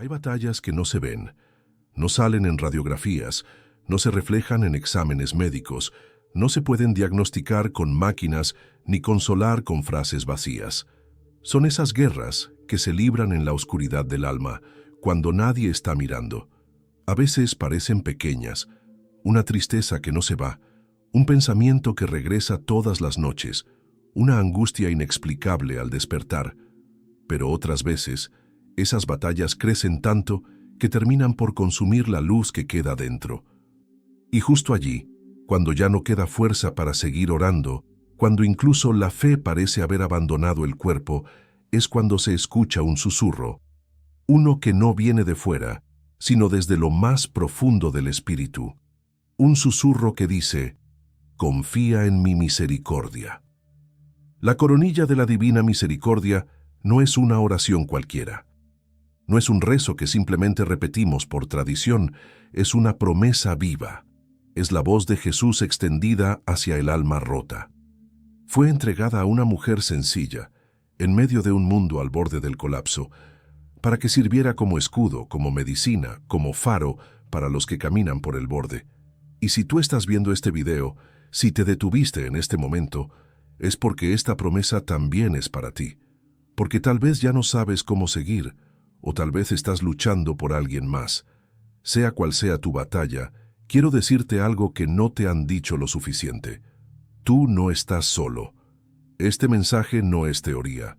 Hay batallas que no se ven, no salen en radiografías, no se reflejan en exámenes médicos, no se pueden diagnosticar con máquinas ni consolar con frases vacías. Son esas guerras que se libran en la oscuridad del alma, cuando nadie está mirando. A veces parecen pequeñas, una tristeza que no se va, un pensamiento que regresa todas las noches, una angustia inexplicable al despertar. Pero otras veces, esas batallas crecen tanto que terminan por consumir la luz que queda dentro. Y justo allí, cuando ya no queda fuerza para seguir orando, cuando incluso la fe parece haber abandonado el cuerpo, es cuando se escucha un susurro, uno que no viene de fuera, sino desde lo más profundo del espíritu. Un susurro que dice, confía en mi misericordia. La coronilla de la divina misericordia no es una oración cualquiera. No es un rezo que simplemente repetimos por tradición, es una promesa viva. Es la voz de Jesús extendida hacia el alma rota. Fue entregada a una mujer sencilla, en medio de un mundo al borde del colapso, para que sirviera como escudo, como medicina, como faro para los que caminan por el borde. Y si tú estás viendo este video, si te detuviste en este momento, es porque esta promesa también es para ti. Porque tal vez ya no sabes cómo seguir, o tal vez estás luchando por alguien más. Sea cual sea tu batalla, quiero decirte algo que no te han dicho lo suficiente. Tú no estás solo. Este mensaje no es teoría.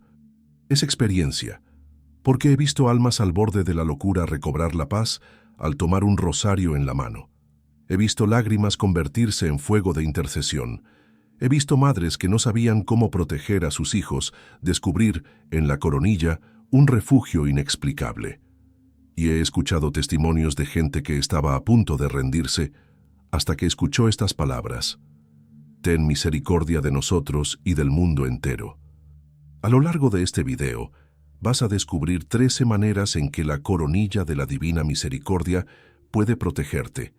Es experiencia. Porque he visto almas al borde de la locura recobrar la paz al tomar un rosario en la mano. He visto lágrimas convertirse en fuego de intercesión. He visto madres que no sabían cómo proteger a sus hijos, descubrir, en la coronilla, un refugio inexplicable. Y he escuchado testimonios de gente que estaba a punto de rendirse, hasta que escuchó estas palabras: ten misericordia de nosotros y del mundo entero. A lo largo de este video, vas a descubrir 13 maneras en que la coronilla de la Divina Misericordia puede protegerte.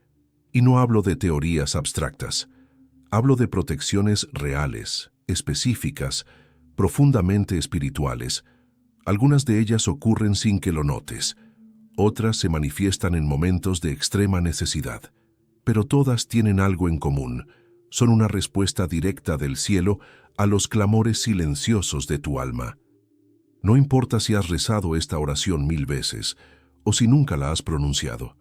Y no hablo de teorías abstractas. Hablo de protecciones reales, específicas, profundamente espirituales. Algunas de ellas ocurren sin que lo notes. Otras se manifiestan en momentos de extrema necesidad. Pero todas tienen algo en común. Son una respuesta directa del cielo a los clamores silenciosos de tu alma. No importa si has rezado esta oración 1000 veces o si nunca la has pronunciado.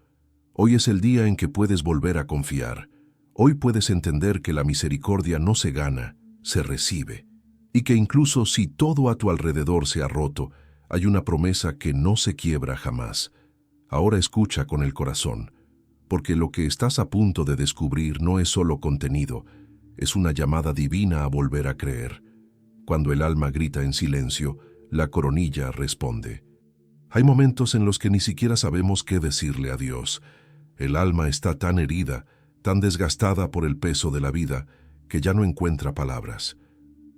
Hoy es el día en que puedes volver a confiar. Hoy puedes entender que la misericordia no se gana, se recibe. Y que incluso si todo a tu alrededor se ha roto, hay una promesa que no se quiebra jamás. Ahora escucha con el corazón, porque lo que estás a punto de descubrir no es solo contenido, es una llamada divina a volver a creer. Cuando el alma grita en silencio, la coronilla responde. Hay momentos en los que ni siquiera sabemos qué decirle a Dios. El alma está tan herida, tan desgastada por el peso de la vida, que ya no encuentra palabras.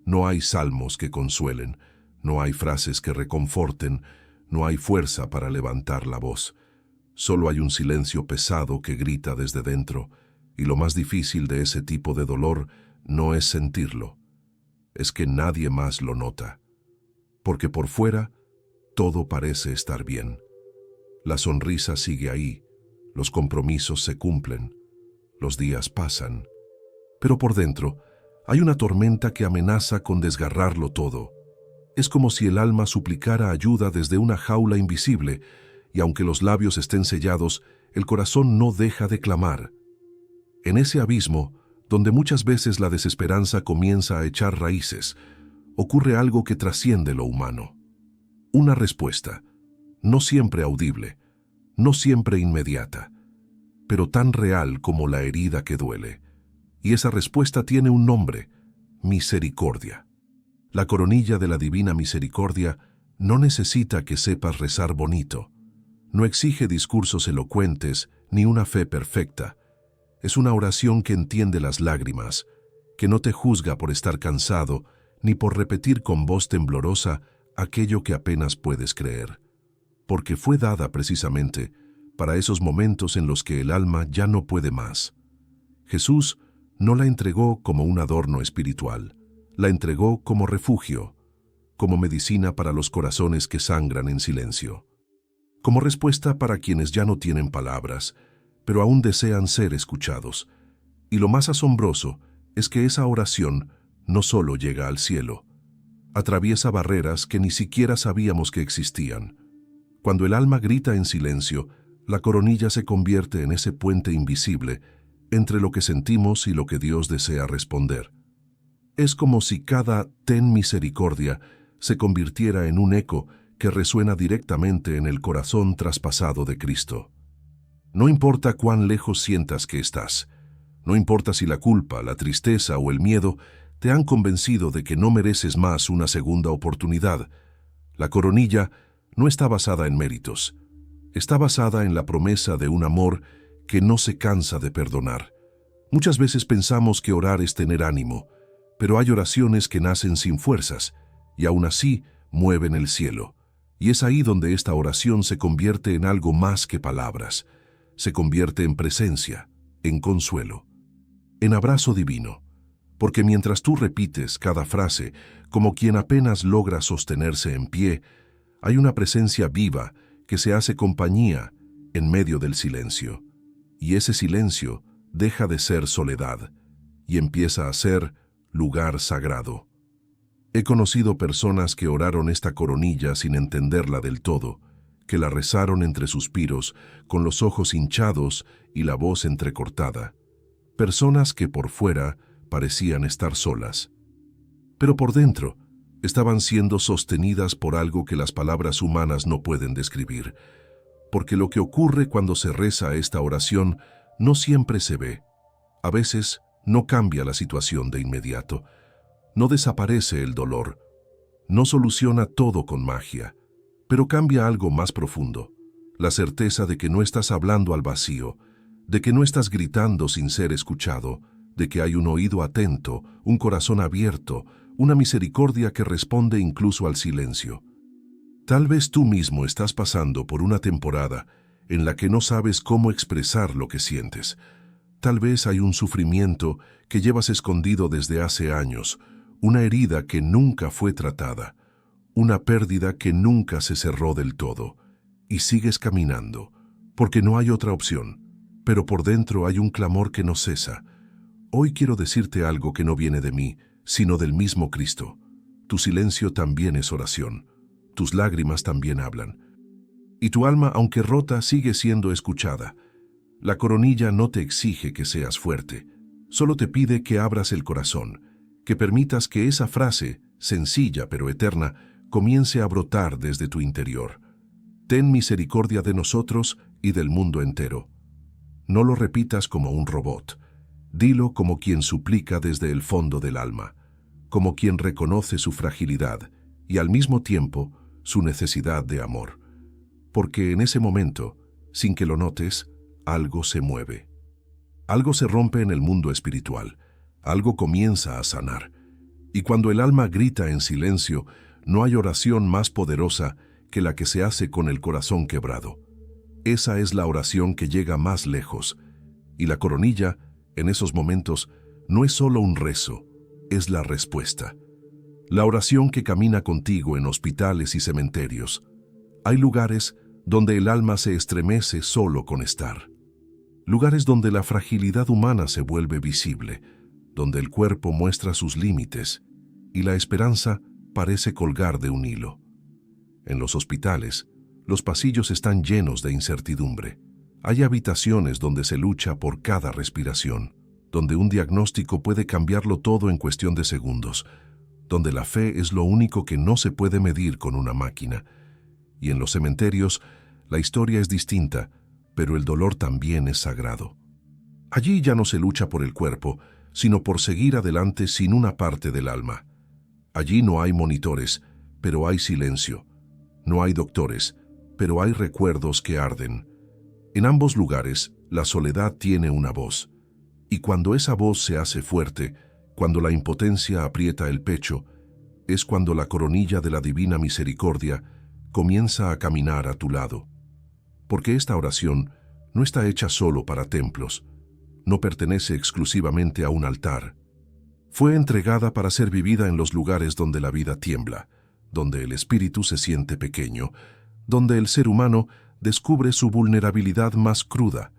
No hay salmos que consuelen, no hay frases que reconforten, no hay fuerza para levantar la voz. Solo hay un silencio pesado que grita desde dentro, y lo más difícil de ese tipo de dolor no es sentirlo, es que nadie más lo nota. Porque por fuera, todo parece estar bien. La sonrisa sigue ahí, los compromisos se cumplen, los días pasan. Pero por dentro, hay una tormenta que amenaza con desgarrarlo todo. Es como si el alma suplicara ayuda desde una jaula invisible, y aunque los labios estén sellados, el corazón no deja de clamar. En ese abismo, donde muchas veces la desesperanza comienza a echar raíces, ocurre algo que trasciende lo humano. Una respuesta, no siempre audible, no siempre inmediata, pero tan real como la herida que duele. Y esa respuesta tiene un nombre: misericordia. La coronilla de la Divina Misericordia no necesita que sepas rezar bonito. No exige discursos elocuentes ni una fe perfecta. Es una oración que entiende las lágrimas, que no te juzga por estar cansado ni por repetir con voz temblorosa aquello que apenas puedes creer. Porque fue dada precisamente para esos momentos en los que el alma ya no puede más. Jesús no la entregó como un adorno espiritual, la entregó como refugio, como medicina para los corazones que sangran en silencio. como respuesta para quienes ya no tienen palabras, pero aún desean ser escuchados. Y lo más asombroso es que esa oración no solo llega al cielo, atraviesa barreras que ni siquiera sabíamos que existían. Cuando el alma grita en silencio, la coronilla se convierte en ese puente invisible entre lo que sentimos y lo que Dios desea responder. Es como si cada «ten misericordia» se convirtiera en un eco que resuena directamente en el corazón traspasado de Cristo. No importa cuán lejos sientas que estás, no importa si la culpa, la tristeza o el miedo te han convencido de que no mereces más una segunda oportunidad, la coronilla no está basada en méritos, está basada en la promesa de un amor que no se cansa de perdonar. Muchas veces pensamos que orar es tener ánimo, pero hay oraciones que nacen sin fuerzas y aún así mueven el cielo. Y es ahí donde esta oración se convierte en algo más que palabras. Se convierte en presencia, en consuelo, en abrazo divino. Porque mientras tú repites cada frase como quien apenas logra sostenerse en pie, hay una presencia viva que se hace compañía en medio del silencio. Y ese silencio deja de ser soledad y empieza a ser lugar sagrado. He conocido personas que oraron esta coronilla sin entenderla del todo, que la rezaron entre suspiros, con los ojos hinchados y la voz entrecortada. Personas que por fuera parecían estar solas, pero por dentro estaban siendo sostenidas por algo que las palabras humanas no pueden describir. Porque lo que ocurre cuando se reza esta oración no siempre se ve. A veces no cambia la situación de inmediato. No desaparece el dolor, no soluciona todo con magia, pero cambia algo más profundo, la certeza de que no estás hablando al vacío, de que no estás gritando sin ser escuchado, de que hay un oído atento, un corazón abierto, una misericordia que responde incluso al silencio. Tal vez tú mismo estás pasando por una temporada en la que no sabes cómo expresar lo que sientes. Tal vez hay un sufrimiento que llevas escondido desde hace años, una herida que nunca fue tratada, una pérdida que nunca se cerró del todo, y sigues caminando, porque no hay otra opción, pero por dentro hay un clamor que no cesa. Hoy quiero decirte algo que no viene de mí, sino del mismo Cristo. Tu silencio también es oración, tus lágrimas también hablan, y tu alma, aunque rota, sigue siendo escuchada. La coronilla no te exige que seas fuerte, solo te pide que abras el corazón, que permitas que esa frase, sencilla pero eterna, comience a brotar desde tu interior. Ten misericordia de nosotros y del mundo entero. No lo repitas como un robot. Dilo como quien suplica desde el fondo del alma, como quien reconoce su fragilidad y al mismo tiempo su necesidad de amor. Porque en ese momento, sin que lo notes, algo se mueve. Algo se rompe en el mundo espiritual. Algo comienza a sanar. Y cuando el alma grita en silencio, no hay oración más poderosa que la que se hace con el corazón quebrado. Esa es la oración que llega más lejos. Y la coronilla, en esos momentos, no es solo un rezo, es la respuesta. La oración que camina contigo en hospitales y cementerios. Hay lugares donde el alma se estremece solo con estar. Lugares donde la fragilidad humana se vuelve visible, donde el cuerpo muestra sus límites y la esperanza parece colgar de un hilo. En los hospitales, los pasillos están llenos de incertidumbre. Hay habitaciones donde se lucha por cada respiración, donde un diagnóstico puede cambiarlo todo en cuestión de segundos, donde la fe es lo único que no se puede medir con una máquina. Y en los cementerios, la historia es distinta, pero el dolor también es sagrado. Allí ya no se lucha por el cuerpo, sino por seguir adelante sin una parte del alma. Allí no hay monitores, pero hay silencio. No hay doctores, pero hay recuerdos que arden. En ambos lugares, la soledad tiene una voz. Y cuando esa voz se hace fuerte, cuando la impotencia aprieta el pecho, es cuando la coronilla de la divina misericordia comienza a caminar a tu lado. Porque esta oración no está hecha solo para templos, no pertenece exclusivamente a un altar. Fue entregada para ser vivida en los lugares donde la vida tiembla, donde el espíritu se siente pequeño, donde el ser humano descubre su vulnerabilidad más cruda.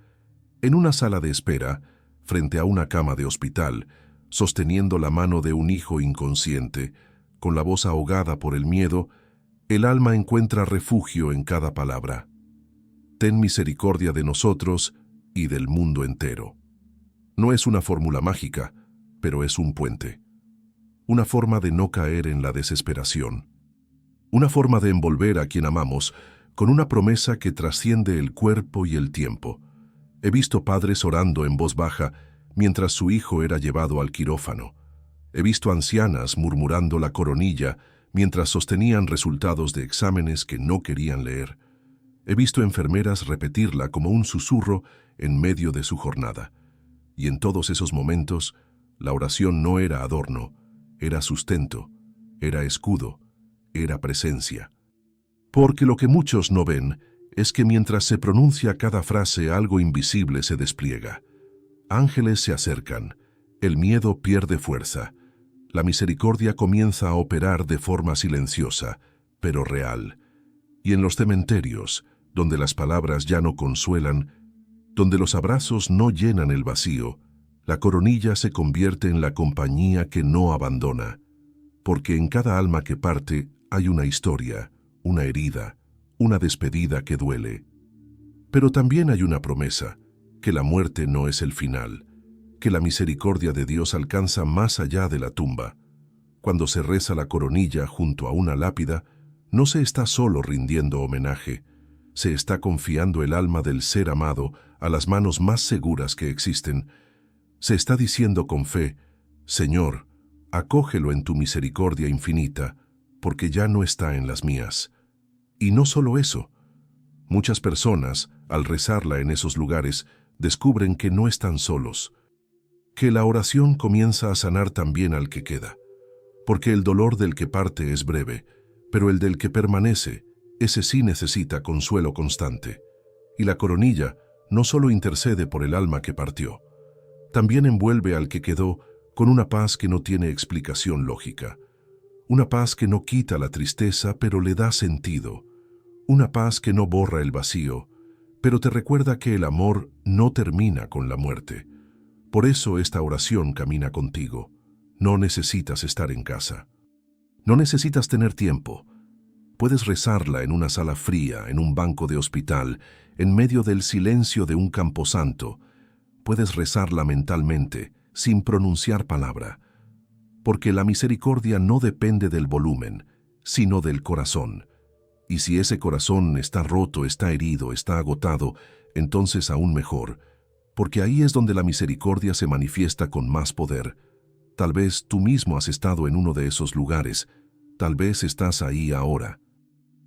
En una sala de espera, frente a una cama de hospital, sosteniendo la mano de un hijo inconsciente, con la voz ahogada por el miedo, el alma encuentra refugio en cada palabra. Ten misericordia de nosotros y del mundo entero. No es una fórmula mágica, pero es un puente. Una forma de no caer en la desesperación. Una forma de envolver a quien amamos con una promesa que trasciende el cuerpo y el tiempo. He visto padres orando en voz baja mientras su hijo era llevado al quirófano. He visto ancianas murmurando la coronilla mientras sostenían resultados de exámenes que no querían leer. He visto enfermeras repetirla como un susurro en medio de su jornada. Y en todos esos momentos, la oración no era adorno, era sustento, era escudo, era presencia. Porque lo que muchos no ven es que mientras se pronuncia cada frase algo invisible se despliega. Ángeles se acercan, el miedo pierde fuerza, la misericordia comienza a operar de forma silenciosa, pero real. Y en los cementerios, donde las palabras ya no consuelan, donde los abrazos no llenan el vacío, la coronilla se convierte en la compañía que no abandona, porque en cada alma que parte hay una historia, una herida, una despedida que duele. Pero también hay una promesa, que la muerte no es el final, que la misericordia de Dios alcanza más allá de la tumba. Cuando se reza la coronilla junto a una lápida, no se está solo rindiendo homenaje, se está confiando el alma del ser amado a las manos más seguras que existen. Se está diciendo con fe, Señor, acógelo en tu misericordia infinita, porque ya no está en las mías. Y no solo eso. Muchas personas, al rezarla en esos lugares, descubren que no están solos, que la oración comienza a sanar también al que queda, porque el dolor del que parte es breve, pero el del que permanece, ese sí necesita consuelo constante. Y la coronilla no solo intercede por el alma que partió, también envuelve al que quedó con una paz que no tiene explicación lógica, una paz que no quita la tristeza pero le da sentido, una paz que no borra el vacío, pero te recuerda que el amor no termina con la muerte. Por eso esta oración camina contigo. No necesitas estar en casa. No necesitas tener tiempo. Puedes rezarla en una sala fría, en un banco de hospital, en medio del silencio de un camposanto. Puedes rezarla mentalmente, sin pronunciar palabra. Porque la misericordia no depende del volumen, sino del corazón. Y si ese corazón está roto, está herido, está agotado, entonces aún mejor, porque ahí es donde la misericordia se manifiesta con más poder. Tal vez tú mismo has estado en uno de esos lugares, tal vez estás ahí ahora.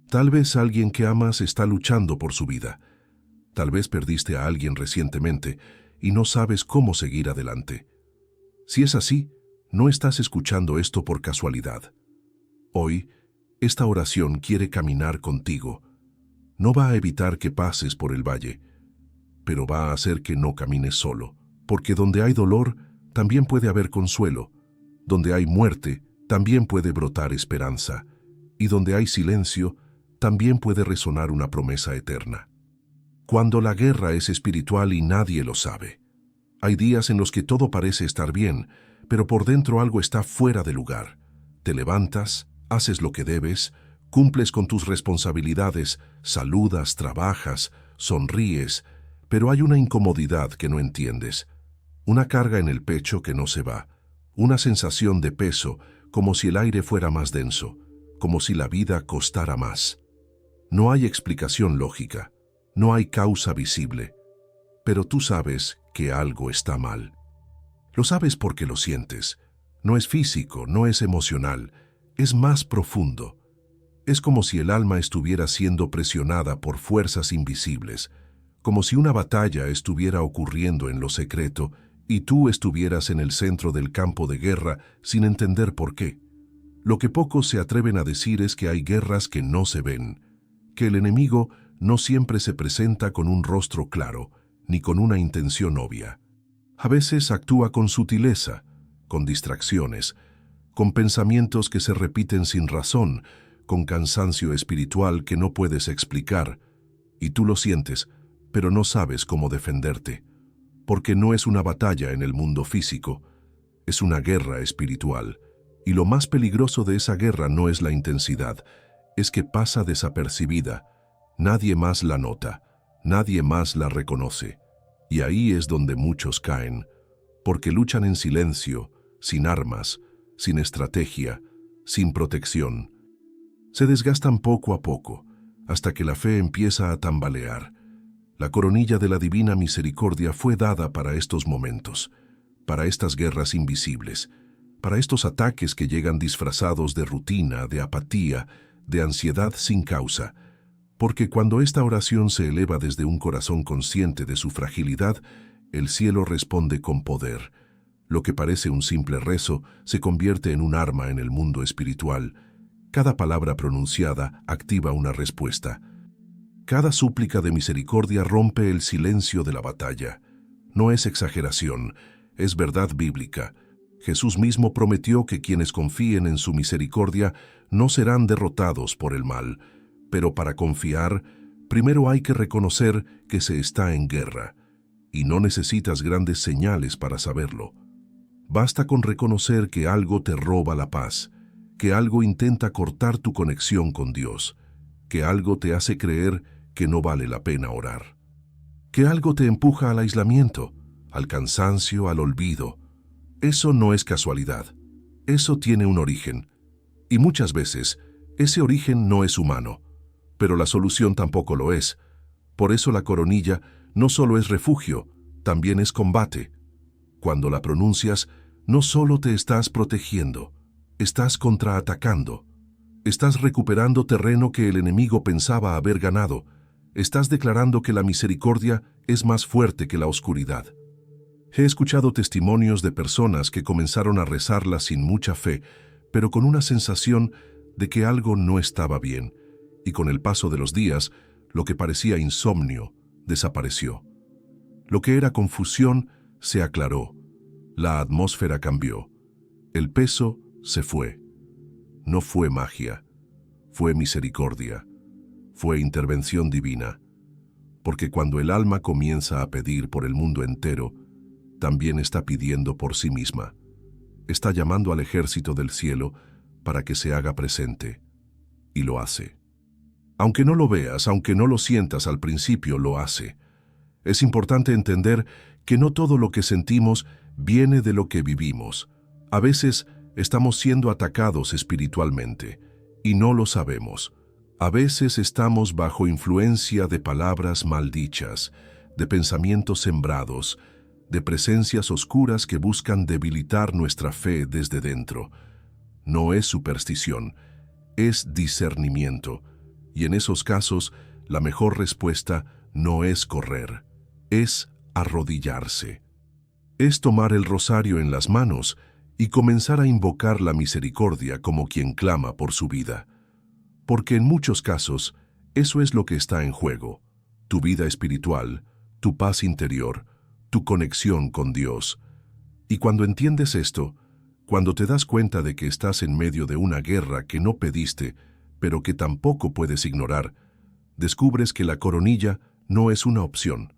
Tal vez alguien que amas está luchando por su vida. Tal vez perdiste a alguien recientemente y no sabes cómo seguir adelante. Si es así, no estás escuchando esto por casualidad. Hoy, esta oración quiere caminar contigo. No va a evitar que pases por el valle, pero va a hacer que no camines solo, porque donde hay dolor, también puede haber consuelo. Donde hay muerte, también puede brotar esperanza. Y donde hay silencio, también puede resonar una promesa eterna. Cuando la guerra es espiritual y nadie lo sabe. Hay días en los que todo parece estar bien, pero por dentro algo está fuera de lugar. Te levantas, haces lo que debes, cumples con tus responsabilidades, saludas, trabajas, sonríes, pero hay una incomodidad que no entiendes, una carga en el pecho que no se va, una sensación de peso, como si el aire fuera más denso, como si la vida costara más. No hay explicación lógica, no hay causa visible, pero tú sabes que algo está mal. Lo sabes porque lo sientes. No es físico, no es emocional, es más profundo. Es como si el alma estuviera siendo presionada por fuerzas invisibles, como si una batalla estuviera ocurriendo en lo secreto y tú estuvieras en el centro del campo de guerra sin entender por qué. Lo que pocos se atreven a decir es que hay guerras que no se ven, que el enemigo no siempre se presenta con un rostro claro, ni con una intención obvia. A veces actúa con sutileza, con distracciones, con pensamientos que se repiten sin razón, con cansancio espiritual que no puedes explicar. Y tú lo sientes, pero no sabes cómo defenderte, porque no es una batalla en el mundo físico, es una guerra espiritual. Y lo más peligroso de esa guerra no es la intensidad, es que pasa desapercibida. Nadie más la nota, nadie más la reconoce. Y ahí es donde muchos caen, porque luchan en silencio, sin armas, sin estrategia, sin protección. Se desgastan poco a poco, hasta que la fe empieza a tambalear. La coronilla de la divina misericordia fue dada para estos momentos, para estas guerras invisibles, para estos ataques que llegan disfrazados de rutina, de apatía, de ansiedad sin causa. Porque cuando esta oración se eleva desde un corazón consciente de su fragilidad, el cielo responde con poder. Lo que parece un simple rezo se convierte en un arma en el mundo espiritual. Cada palabra pronunciada activa una respuesta. Cada súplica de misericordia rompe el silencio de la batalla. No es exageración, es verdad bíblica. Jesús mismo prometió que quienes confíen en su misericordia no serán derrotados por el mal. Pero para confiar, primero hay que reconocer que se está en guerra. Y no necesitas grandes señales para saberlo. Basta con reconocer que algo te roba la paz, que algo intenta cortar tu conexión con Dios, que algo te hace creer que no vale la pena orar, que algo te empuja al aislamiento, al cansancio, al olvido. Eso no es casualidad. Eso tiene un origen. Y muchas veces, ese origen no es humano. Pero la solución tampoco lo es. Por eso la coronilla no solo es refugio, también es combate. Cuando la pronuncias, no solo te estás protegiendo, estás contraatacando. Estás recuperando terreno que el enemigo pensaba haber ganado. Estás declarando que la misericordia es más fuerte que la oscuridad. He escuchado testimonios de personas que comenzaron a rezarla sin mucha fe, pero con una sensación de que algo no estaba bien, y con el paso de los días, lo que parecía insomnio desapareció. Lo que era confusión se aclaró. La atmósfera cambió. El peso se fue. No fue magia, fue misericordia, fue intervención divina. Porque cuando el alma comienza a pedir por el mundo entero, también está pidiendo por sí misma. Está llamando al ejército del cielo para que se haga presente. Y lo hace. Aunque no lo veas, aunque no lo sientas al principio, lo hace. Es importante entender que no todo lo que sentimos viene de lo que vivimos. A veces estamos siendo atacados espiritualmente y no lo sabemos. A veces estamos bajo influencia de palabras maldichas, de pensamientos sembrados, de presencias oscuras que buscan debilitar nuestra fe desde dentro. No es superstición, es discernimiento. Y en esos casos, la mejor respuesta no es correr, es arrodillarse. Es tomar el rosario en las manos y comenzar a invocar la misericordia como quien clama por su vida. Porque en muchos casos, eso es lo que está en juego: tu vida espiritual, tu paz interior, tu conexión con Dios. Y cuando entiendes esto, cuando te das cuenta de que estás en medio de una guerra que no pediste, pero que tampoco puedes ignorar, descubres que la coronilla no es una opción,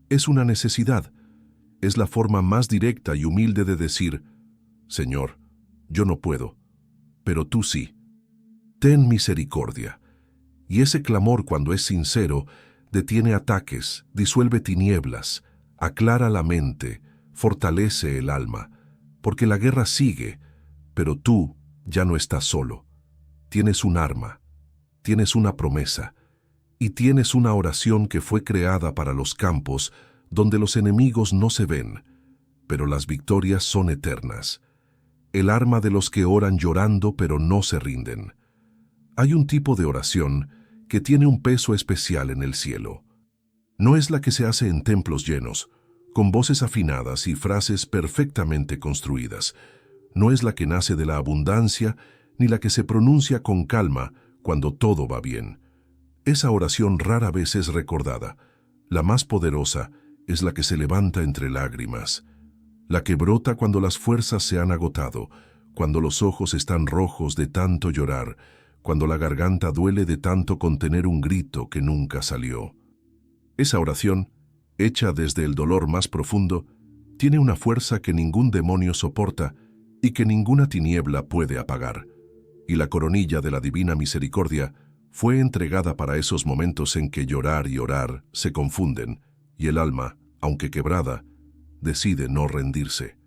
es una necesidad. Es la forma más directa y humilde de decir: Señor, yo no puedo, pero tú sí. Ten misericordia. Y ese clamor, cuando es sincero, detiene ataques, disuelve tinieblas, aclara la mente, fortalece el alma, porque la guerra sigue, pero tú ya no estás solo. Tienes un arma, tienes una promesa, y tienes una oración que fue creada para los campos donde los enemigos no se ven, pero las victorias son eternas. El arma de los que oran llorando pero no se rinden. Hay un tipo de oración que tiene un peso especial en el cielo. No es la que se hace en templos llenos, con voces afinadas y frases perfectamente construidas. No es la que nace de la abundancia, ni la que se pronuncia con calma cuando todo va bien. Esa oración rara vez es recordada. La más poderosa es la que se levanta entre lágrimas, la que brota cuando las fuerzas se han agotado, cuando los ojos están rojos de tanto llorar, cuando la garganta duele de tanto contener un grito que nunca salió. Esa oración, hecha desde el dolor más profundo, tiene una fuerza que ningún demonio soporta y que ninguna tiniebla puede apagar. Y la coronilla de la divina misericordia fue entregada para esos momentos en que llorar y orar se confunden, y el alma, aunque quebrada, decide no rendirse.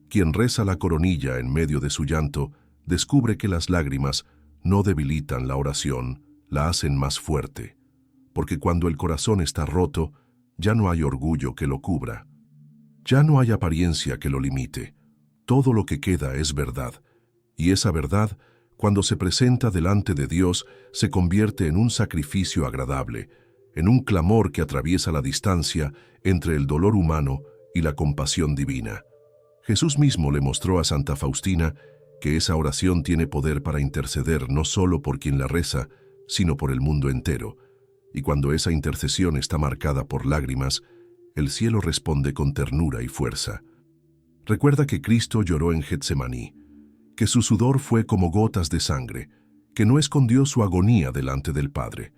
Quien reza la coronilla en medio de su llanto, descubre que las lágrimas no debilitan la oración, la hacen más fuerte, porque cuando el corazón está roto, ya no hay orgullo que lo cubra. Ya no hay apariencia que lo limite. Todo lo que queda es verdad, y esa verdad, cuando se presenta delante de Dios, se convierte en un sacrificio agradable, en un clamor que atraviesa la distancia entre el dolor humano y la compasión divina. Jesús mismo le mostró a Santa Faustina que esa oración tiene poder para interceder no solo por quien la reza, sino por el mundo entero, y cuando esa intercesión está marcada por lágrimas, el cielo responde con ternura y fuerza. Recuerda que Cristo lloró en Getsemaní, que su sudor fue como gotas de sangre, que no escondió su agonía delante del Padre.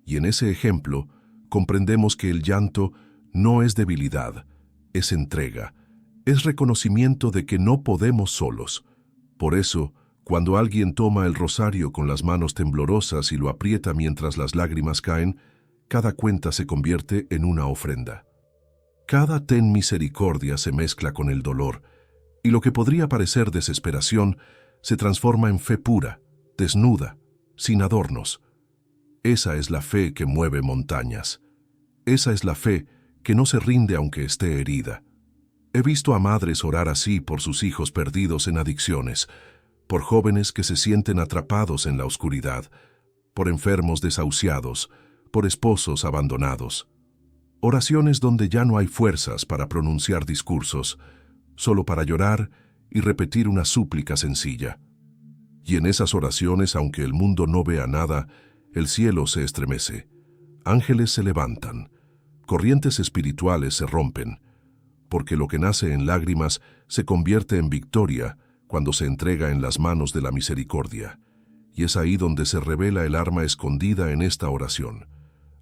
Y en ese ejemplo comprendemos que el llanto no es debilidad, es entrega, es reconocimiento de que no podemos solos. Por eso, cuando alguien toma el rosario con las manos temblorosas y lo aprieta mientras las lágrimas caen, cada cuenta se convierte en una ofrenda. Cada ten misericordia se mezcla con el dolor, y lo que podría parecer desesperación se transforma en fe pura, desnuda, sin adornos. Esa es la fe que mueve montañas. Esa es la fe que no se rinde aunque esté herida. He visto a madres orar así por sus hijos perdidos en adicciones, por jóvenes que se sienten atrapados en la oscuridad, por enfermos desahuciados, por esposos abandonados. Oraciones donde ya no hay fuerzas para pronunciar discursos, solo para llorar y repetir una súplica sencilla. Y en esas oraciones, aunque el mundo no vea nada, el cielo se estremece, ángeles se levantan, corrientes espirituales se rompen, porque lo que nace en lágrimas se convierte en victoria cuando se entrega en las manos de la misericordia. Y es ahí donde se revela el arma escondida en esta oración.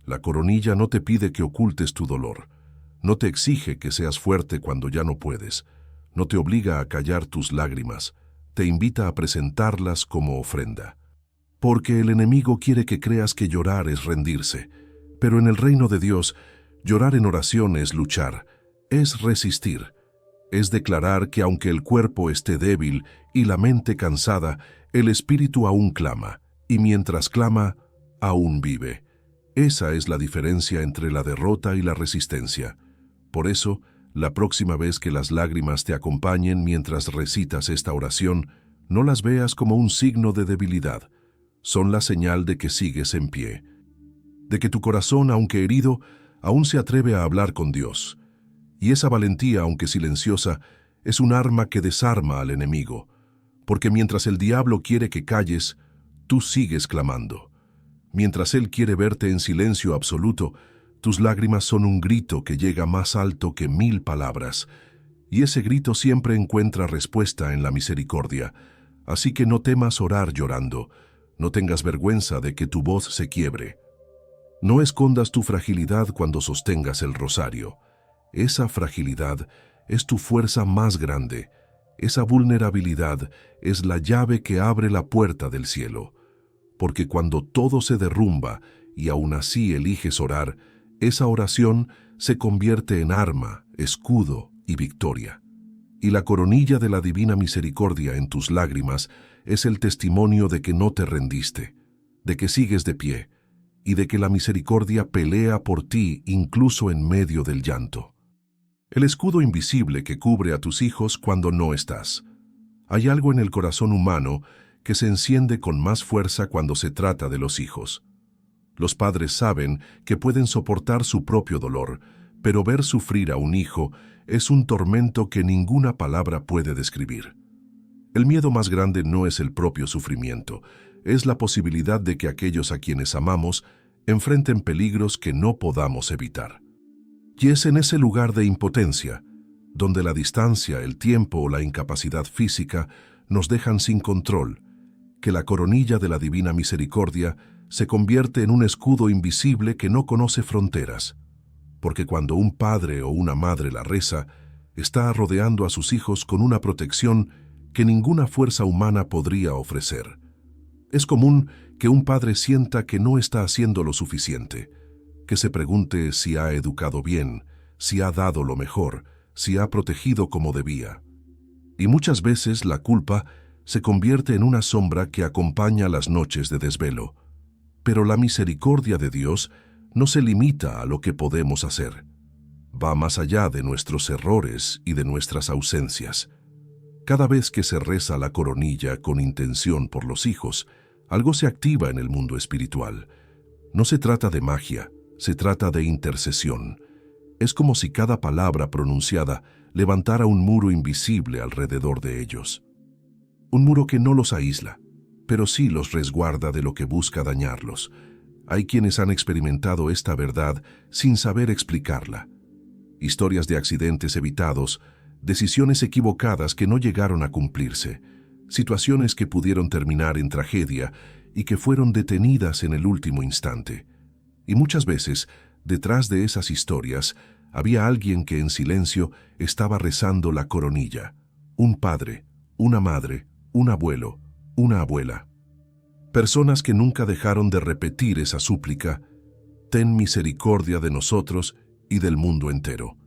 La coronilla no te pide que ocultes tu dolor, no te exige que seas fuerte cuando ya no puedes, no te obliga a callar tus lágrimas, te invita a presentarlas como ofrenda. Porque el enemigo quiere que creas que llorar es rendirse, pero en el reino de Dios, llorar en oración es luchar, es resistir, es declarar que aunque el cuerpo esté débil y la mente cansada, el espíritu aún clama, y mientras clama, aún vive. Esa es la diferencia entre la derrota y la resistencia. Por eso, la próxima vez que las lágrimas te acompañen mientras recitas esta oración, no las veas como un signo de debilidad. Son la señal de que sigues en pie, de que tu corazón, aunque herido, aún se atreve a hablar con Dios. Y esa valentía, aunque silenciosa, es un arma que desarma al enemigo, porque mientras el diablo quiere que calles, tú sigues clamando. Mientras él quiere verte en silencio absoluto, tus lágrimas son un grito que llega más alto que 1000 palabras, y ese grito siempre encuentra respuesta en la misericordia. Así que no temas orar llorando, no tengas vergüenza de que tu voz se quiebre. No escondas tu fragilidad cuando sostengas el rosario. Esa fragilidad es tu fuerza más grande. Esa vulnerabilidad es la llave que abre la puerta del cielo. Porque cuando todo se derrumba y aún así eliges orar, esa oración se convierte en arma, escudo y victoria. Y la coronilla de la divina misericordia en tus lágrimas es el testimonio de que no te rendiste, de que sigues de pie, y de que la misericordia pelea por ti incluso en medio del llanto. El escudo invisible que cubre a tus hijos cuando no estás. Hay algo en el corazón humano que se enciende con más fuerza cuando se trata de los hijos. Los padres saben que pueden soportar su propio dolor, pero ver sufrir a un hijo es un tormento que ninguna palabra puede describir. El miedo más grande no es el propio sufrimiento, es la posibilidad de que aquellos a quienes amamos enfrenten peligros que no podamos evitar. Y es en ese lugar de impotencia, donde la distancia, el tiempo o la incapacidad física nos dejan sin control, que la coronilla de la divina misericordia se convierte en un escudo invisible que no conoce fronteras. porque cuando un padre o una madre la reza, está rodeando a sus hijos con una protección que ninguna fuerza humana podría ofrecer. Es común que un padre sienta que no está haciendo lo suficiente, que se pregunte si ha educado bien, si ha dado lo mejor, si ha protegido como debía. Y muchas veces la culpa se convierte en una sombra que acompaña las noches de desvelo. Pero la misericordia de Dios no se limita a lo que podemos hacer. Va más allá de nuestros errores y de nuestras ausencias. Cada vez que se reza la coronilla con intención por los hijos, algo se activa en el mundo espiritual. No se trata de magia, se trata de intercesión. Es como si cada palabra pronunciada levantara un muro invisible alrededor de ellos. Un muro que no los aísla, pero sí los resguarda de lo que busca dañarlos. Hay quienes han experimentado esta verdad sin saber explicarla. Historias de accidentes evitados, decisiones equivocadas que no llegaron a cumplirse, situaciones que pudieron terminar en tragedia y que fueron detenidas en el último instante. Y muchas veces, detrás de esas historias, había alguien que en silencio estaba rezando la coronilla. Un padre, una madre, un abuelo, una abuela. Personas que nunca dejaron de repetir esa súplica: ten misericordia de nosotros y del mundo entero.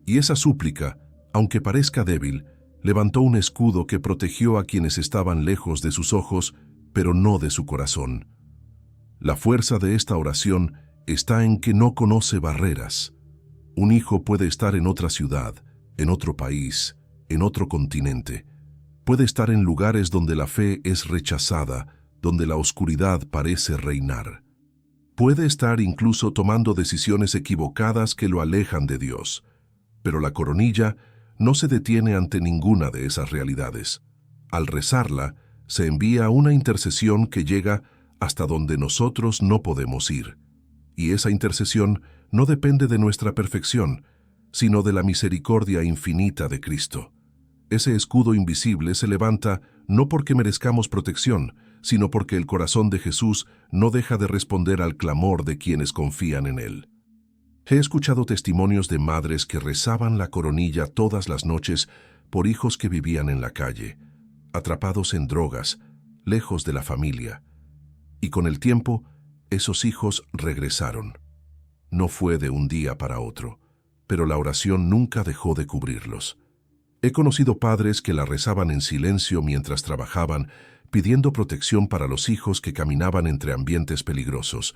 Y esa súplica, aunque parezca débil, levantó un escudo que protegió a quienes estaban lejos de sus ojos, pero no de su corazón. La fuerza de esta oración está en que no conoce barreras. Un hijo puede estar en otra ciudad, en otro país, en otro continente. Puede estar en lugares donde la fe es rechazada, donde la oscuridad parece reinar. Puede estar incluso tomando decisiones equivocadas que lo alejan de Dios. Pero la coronilla no se detiene ante ninguna de esas realidades. Al rezarla, se envía una intercesión que llega hasta donde nosotros no podemos ir. Y esa intercesión no depende de nuestra perfección, sino de la misericordia infinita de Cristo. Ese escudo invisible se levanta no porque merezcamos protección, sino porque el corazón de Jesús no deja de responder al clamor de quienes confían en Él. He escuchado testimonios de madres que rezaban la coronilla todas las noches por hijos que vivían en la calle, atrapados en drogas, lejos de la familia. Y con el tiempo, esos hijos regresaron. No fue de un día para otro, pero la oración nunca dejó de cubrirlos. He conocido padres que la rezaban en silencio mientras trabajaban, pidiendo protección para los hijos que caminaban entre ambientes peligrosos,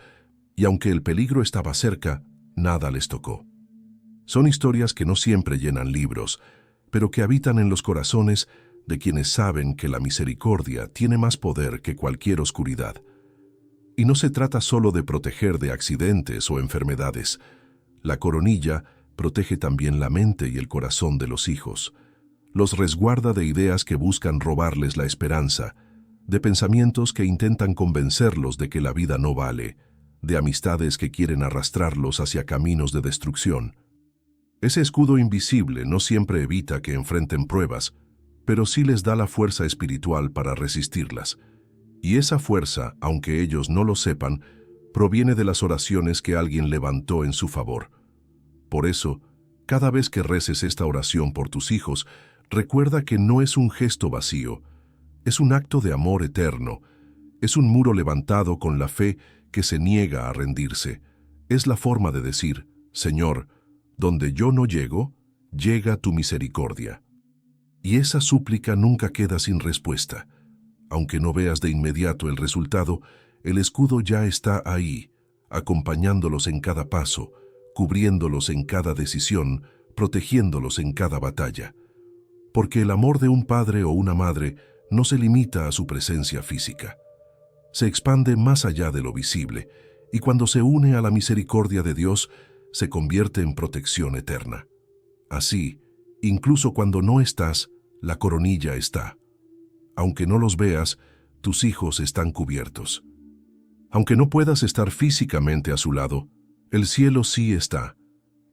y aunque el peligro estaba cerca, nada les tocó. Son historias que no siempre llenan libros, pero que habitan en los corazones de quienes saben que la misericordia tiene más poder que cualquier oscuridad. Y no se trata solo de proteger de accidentes o enfermedades. La coronilla protege también la mente y el corazón de los hijos. Los resguarda de ideas que buscan robarles la esperanza, de pensamientos que intentan convencerlos de que la vida no vale, de amistades que quieren arrastrarlos hacia caminos de destrucción. Ese escudo invisible no siempre evita que enfrenten pruebas, pero sí les da la fuerza espiritual para resistirlas. Y esa fuerza, aunque ellos no lo sepan, proviene de las oraciones que alguien levantó en su favor. Por eso, cada vez que reces esta oración por tus hijos, recuerda que no es un gesto vacío, es un acto de amor eterno, es un muro levantado con la fe que se niega a rendirse. Es la forma de decir: Señor, donde yo no llego, llega tu misericordia. Y esa súplica nunca queda sin respuesta. Aunque no veas de inmediato el resultado, el escudo ya está ahí, acompañándolos en cada paso, cubriéndolos en cada decisión, protegiéndolos en cada batalla. Porque el amor de un padre o una madre no se limita a su presencia física. Se expande más allá de lo visible, y cuando se une a la misericordia de Dios, se convierte en protección eterna. Así, incluso cuando no estás, la coronilla está. Aunque no los veas, tus hijos están cubiertos. Aunque no puedas estar físicamente a su lado, el cielo sí está.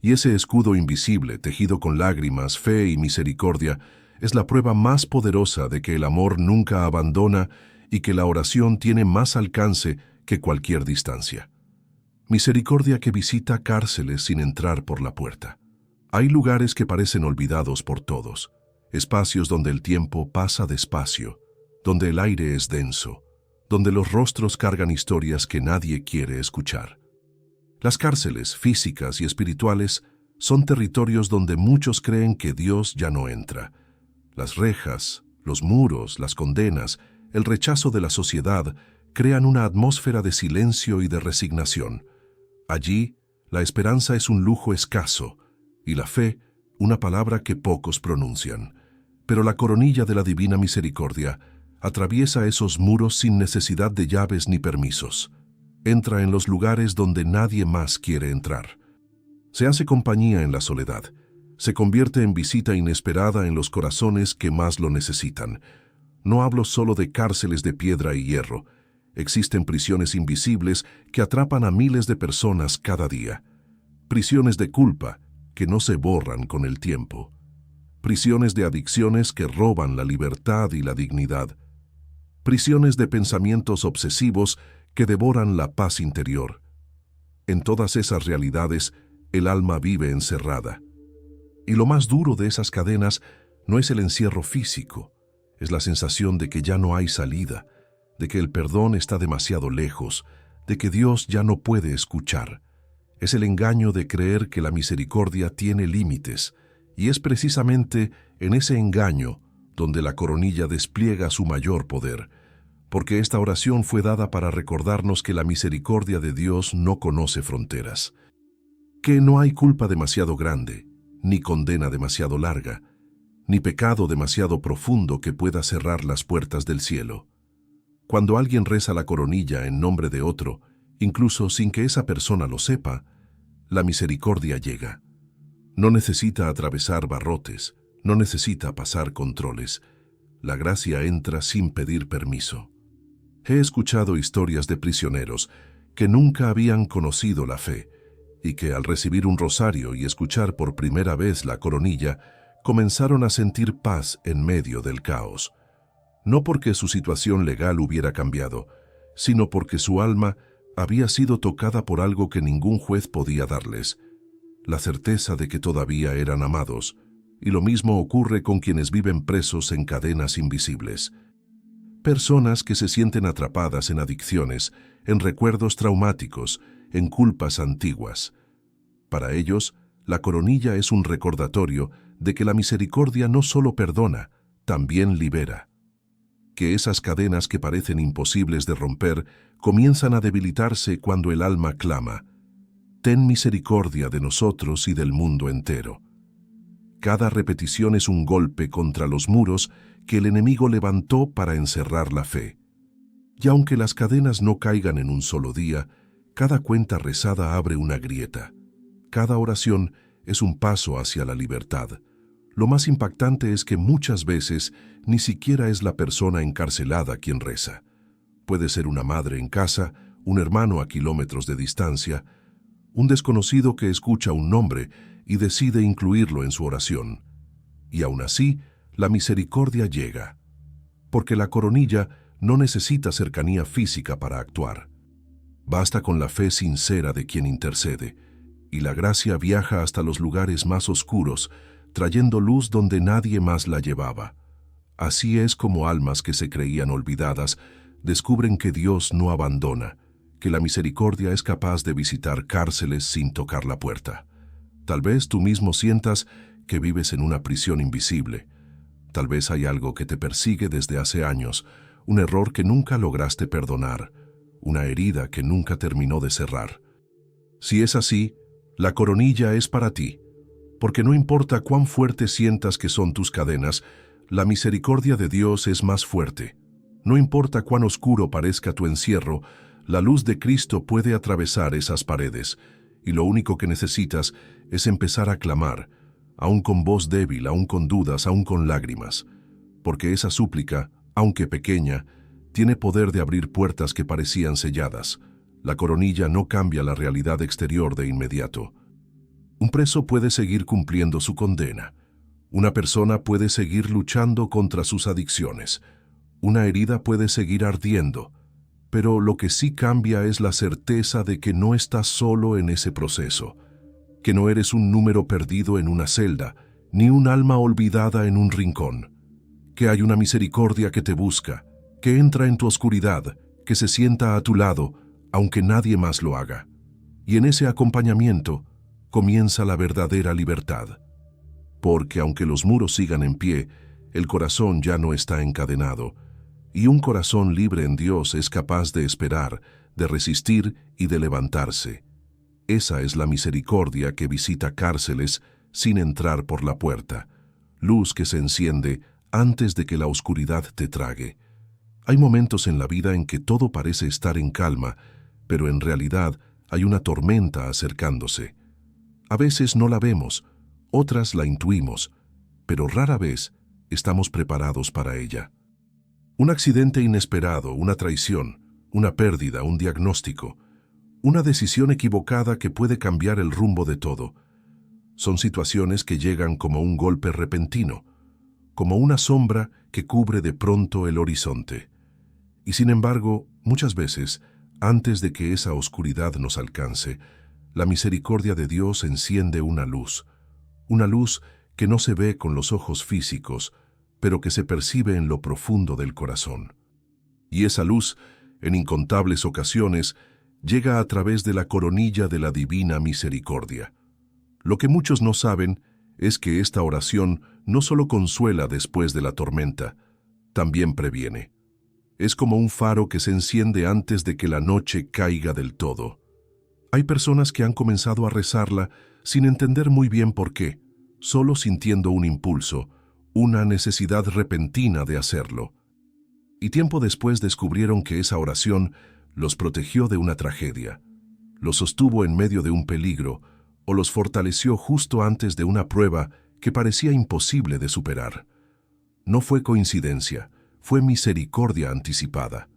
Y ese escudo invisible, tejido con lágrimas, fe y misericordia, es la prueba más poderosa de que el amor nunca abandona y que la oración tiene más alcance que cualquier distancia. Misericordia que visita cárceles sin entrar por la puerta. Hay lugares que parecen olvidados por todos, espacios donde el tiempo pasa despacio, donde el aire es denso, donde los rostros cargan historias que nadie quiere escuchar. Las cárceles físicas y espirituales son territorios donde muchos creen que Dios ya no entra. Las rejas, los muros, las condenas, el rechazo de la sociedad crean una atmósfera de silencio y de resignación. Allí, la esperanza es un lujo escaso y la fe, una palabra que pocos pronuncian. Pero la coronilla de la divina misericordia atraviesa esos muros sin necesidad de llaves ni permisos. Entra en los lugares donde nadie más quiere entrar. Se hace compañía en la soledad. Se convierte en visita inesperada en los corazones que más lo necesitan. No hablo solo de cárceles de piedra y hierro. Existen prisiones invisibles que atrapan a miles de personas cada día. Prisiones de culpa que no se borran con el tiempo. Prisiones de adicciones que roban la libertad y la dignidad. Prisiones de pensamientos obsesivos que devoran la paz interior. En todas esas realidades, el alma vive encerrada. Y lo más duro de esas cadenas no es el encierro físico, es la sensación de que ya no hay salida, de que el perdón está demasiado lejos, de que Dios ya no puede escuchar. Es el engaño de creer que la misericordia tiene límites, y es precisamente en ese engaño donde la coronilla despliega su mayor poder, porque esta oración fue dada para recordarnos que la misericordia de Dios no conoce fronteras, que no hay culpa demasiado grande, ni condena demasiado larga, ni pecado demasiado profundo que pueda cerrar las puertas del cielo. Cuando alguien reza la coronilla en nombre de otro, incluso sin que esa persona lo sepa, la misericordia llega. No necesita atravesar barrotes, no necesita pasar controles. La gracia entra sin pedir permiso. He escuchado historias de prisioneros que nunca habían conocido la fe y que al recibir un rosario y escuchar por primera vez la coronilla, comenzaron a sentir paz en medio del caos. No porque su situación legal hubiera cambiado, sino porque su alma había sido tocada por algo que ningún juez podía darles, la certeza de que todavía eran amados, y lo mismo ocurre con quienes viven presos en cadenas invisibles. Personas que se sienten atrapadas en adicciones, en recuerdos traumáticos, en culpas antiguas. Para ellos, la coronilla es un recordatorio de que la misericordia no solo perdona, también libera. Que esas cadenas que parecen imposibles de romper comienzan a debilitarse cuando el alma clama: «Ten misericordia de nosotros y del mundo entero». Cada repetición es un golpe contra los muros que el enemigo levantó para encerrar la fe. Y aunque las cadenas no caigan en un solo día, cada cuenta rezada abre una grieta. Cada oración es un paso hacia la libertad. Lo más impactante es que muchas veces ni siquiera es la persona encarcelada quien reza. Puede ser una madre en casa, un hermano a kilómetros de distancia, un desconocido que escucha un nombre y decide incluirlo en su oración. Y aún así, la misericordia llega. Porque la coronilla no necesita cercanía física para actuar. Basta con la fe sincera de quien intercede, y la gracia viaja hasta los lugares más oscuros, trayendo luz donde nadie más la llevaba. Así es como almas que se creían olvidadas descubren que Dios no abandona, que la misericordia es capaz de visitar cárceles sin tocar la puerta. Tal vez tú mismo sientas que vives en una prisión invisible. Tal vez hay algo que te persigue desde hace años, un error que nunca lograste perdonar, una herida que nunca terminó de cerrar. Si es así, la coronilla es para ti, porque no importa cuán fuerte sientas que son tus cadenas, la misericordia de Dios es más fuerte. No importa cuán oscuro parezca tu encierro, la luz de Cristo puede atravesar esas paredes, y lo único que necesitas es empezar a clamar, aún con voz débil, aún con dudas, aún con lágrimas, porque esa súplica, aunque pequeña, tiene poder de abrir puertas que parecían selladas. La coronilla no cambia la realidad exterior de inmediato. Un preso puede seguir cumpliendo su condena. Una persona puede seguir luchando contra sus adicciones. Una herida puede seguir ardiendo. pero lo que sí cambia es la certeza de que no estás solo en ese proceso, que no eres un número perdido en una celda, ni un alma olvidada en un rincón, que hay una misericordia que te busca, que entra en tu oscuridad, que se sienta a tu lado, aunque nadie más lo haga. Y en ese acompañamiento comienza la verdadera libertad. Porque aunque los muros sigan en pie, el corazón ya no está encadenado, y un corazón libre en Dios es capaz de esperar, de resistir y de levantarse. Esa es la misericordia que visita cárceles sin entrar por la puerta, luz que se enciende antes de que la oscuridad te trague. Hay momentos en la vida en que todo parece estar en calma, pero en realidad hay una tormenta acercándose. A veces no la vemos, otras la intuimos, pero rara vez estamos preparados para ella. Un accidente inesperado, una traición, una pérdida, un diagnóstico, una decisión equivocada que puede cambiar el rumbo de todo. Son situaciones que llegan como un golpe repentino, como una sombra que cubre de pronto el horizonte. Y sin embargo, muchas veces, antes de que esa oscuridad nos alcance, la misericordia de Dios enciende una luz que no se ve con los ojos físicos, pero que se percibe en lo profundo del corazón. Y esa luz, en incontables ocasiones, llega a través de la coronilla de la divina misericordia. Lo que muchos no saben es que esta oración no solo consuela después de la tormenta, también previene. Es como un faro que se enciende antes de que la noche caiga del todo. Hay personas que han comenzado a rezarla sin entender muy bien por qué, solo sintiendo un impulso, una necesidad repentina de hacerlo. Y tiempo después descubrieron que esa oración los protegió de una tragedia, los sostuvo en medio de un peligro o los fortaleció justo antes de una prueba que parecía imposible de superar. No fue coincidencia, fue misericordia anticipada.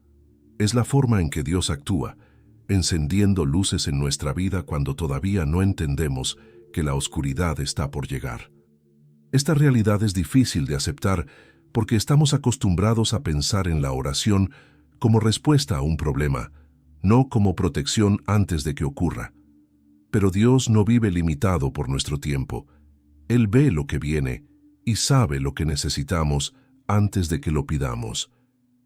Es la forma en que Dios actúa, encendiendo luces en nuestra vida cuando todavía no entendemos que la oscuridad está por llegar. Esta realidad es difícil de aceptar porque estamos acostumbrados a pensar en la oración como respuesta a un problema, no como protección antes de que ocurra. Pero Dios no vive limitado por nuestro tiempo. Él ve lo que viene y sabe lo que necesitamos antes de que lo pidamos.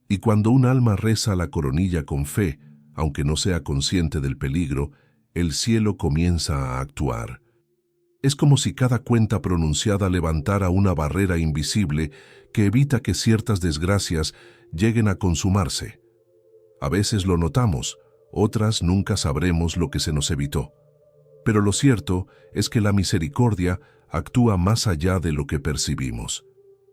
Y cuando un alma reza la coronilla con fe, aunque no sea consciente del peligro, el cielo comienza a actuar. Es como si cada cuenta pronunciada levantara una barrera invisible que evita que ciertas desgracias lleguen a consumarse. A veces lo notamos, otras nunca sabremos lo que se nos evitó. Pero lo cierto es que la misericordia actúa más allá de lo que percibimos.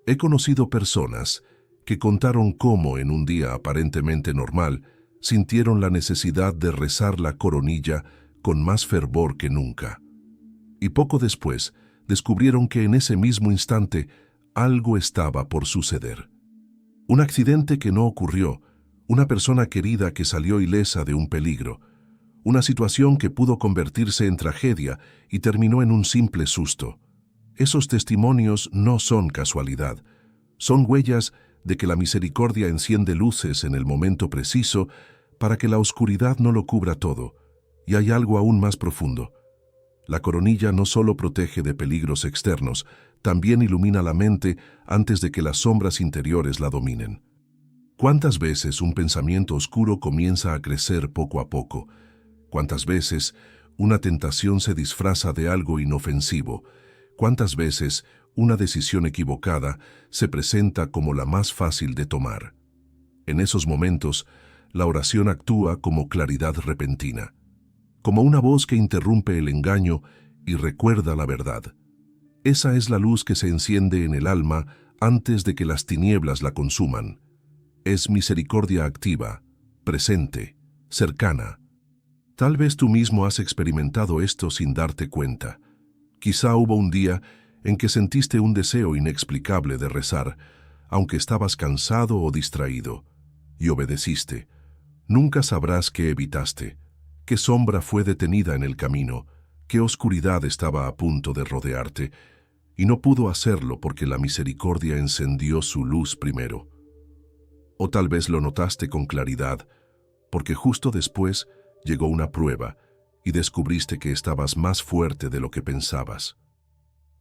He conocido personas que contaron cómo en un día aparentemente normal sintieron la necesidad de rezar la coronilla con más fervor que nunca. Y poco después descubrieron que en ese mismo instante algo estaba por suceder. Un accidente que no ocurrió, una persona querida que salió ilesa de un peligro, una situación que pudo convertirse en tragedia y terminó en un simple susto. Esos testimonios no son casualidad, son huellas de que la misericordia enciende luces en el momento preciso para que la oscuridad no lo cubra todo. Y hay algo aún más profundo. La coronilla no solo protege de peligros externos, también ilumina la mente antes de que las sombras interiores la dominen. ¿Cuántas veces un pensamiento oscuro comienza a crecer poco a poco? ¿Cuántas veces una tentación se disfraza de algo inofensivo? ¿Cuántas veces una decisión equivocada se presenta como la más fácil de tomar? En esos momentos, la oración actúa como claridad repentina, como una voz que interrumpe el engaño y recuerda la verdad. Esa es la luz que se enciende en el alma antes de que las tinieblas la consuman. Es misericordia activa, presente, cercana. Tal vez tú mismo has experimentado esto sin darte cuenta. Quizá hubo un día en que sentiste un deseo inexplicable de rezar, aunque estabas cansado o distraído, y obedeciste. Nunca sabrás qué evitaste, qué sombra fue detenida en el camino, qué oscuridad estaba a punto de rodearte, y no pudo hacerlo porque la misericordia encendió su luz primero. O tal vez lo notaste con claridad, porque justo después llegó una prueba y descubriste que estabas más fuerte de lo que pensabas.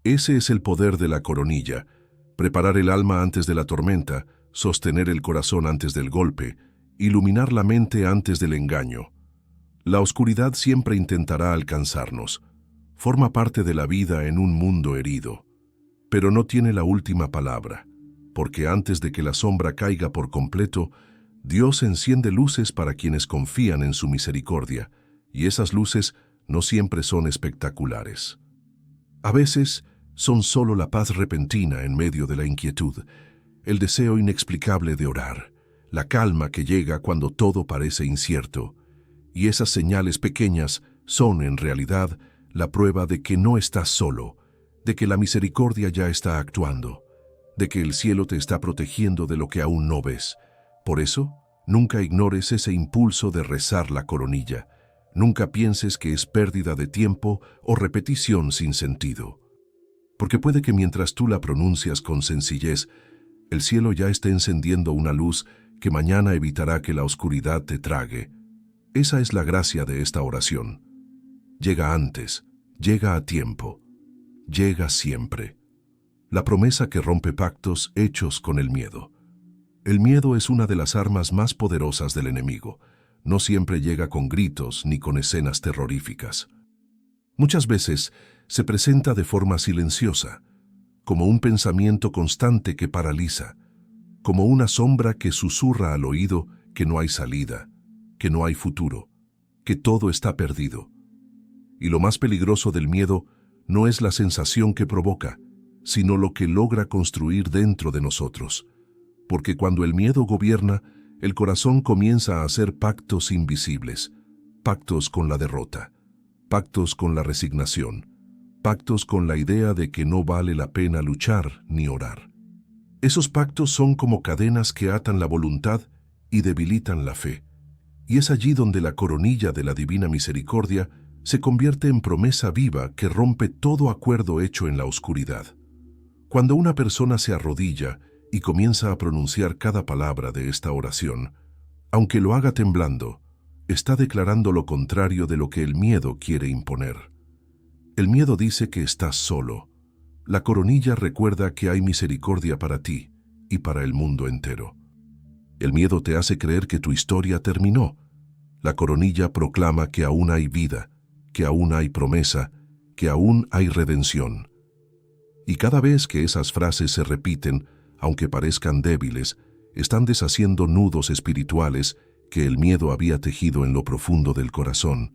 Ese es el poder de la coronilla: preparar el alma antes de la tormenta, sostener el corazón antes del golpe, iluminar la mente antes del engaño. La oscuridad siempre intentará alcanzarnos. Forma parte de la vida en un mundo herido. Pero no tiene la última palabra, porque antes de que la sombra caiga por completo, Dios enciende luces para quienes confían en su misericordia, y esas luces no siempre son espectaculares. A veces son solo la paz repentina en medio de la inquietud, el deseo inexplicable de orar, la calma que llega cuando todo parece incierto, y esas señales pequeñas son, en realidad, la prueba de que no estás solo, de que la misericordia ya está actuando, de que el cielo te está protegiendo de lo que aún no ves. Por eso, nunca ignores ese impulso de rezar la coronilla. Nunca pienses que es pérdida de tiempo o repetición sin sentido. Porque puede que mientras tú la pronuncias con sencillez, el cielo ya esté encendiendo una luz que mañana evitará que la oscuridad te trague. Esa es la gracia de esta oración. Llega antes, llega a tiempo, llega siempre. La promesa que rompe pactos hechos con el miedo. El miedo es una de las armas más poderosas del enemigo. No siempre llega con gritos ni con escenas terroríficas. Muchas veces se presenta de forma silenciosa, como un pensamiento constante que paraliza, como una sombra que susurra al oído que no hay salida, que no hay futuro, que todo está perdido. Y lo más peligroso del miedo no es la sensación que provoca, sino lo que logra construir dentro de nosotros. Porque cuando el miedo gobierna, el corazón comienza a hacer pactos invisibles, pactos con la derrota, pactos con la resignación, pactos con la idea de que no vale la pena luchar ni orar. Esos pactos son como cadenas que atan la voluntad y debilitan la fe. Y es allí donde la coronilla de la Divina Misericordia se convierte en promesa viva que rompe todo acuerdo hecho en la oscuridad. Cuando una persona se arrodilla y comienza a pronunciar cada palabra de esta oración, aunque lo haga temblando, está declarando lo contrario de lo que el miedo quiere imponer. El miedo dice que estás solo. La coronilla recuerda que hay misericordia para ti y para el mundo entero. El miedo te hace creer que tu historia terminó. La coronilla proclama que aún hay vida, que aún hay promesa, que aún hay redención. Y cada vez que esas frases se repiten, aunque parezcan débiles, están deshaciendo nudos espirituales que el miedo había tejido en lo profundo del corazón,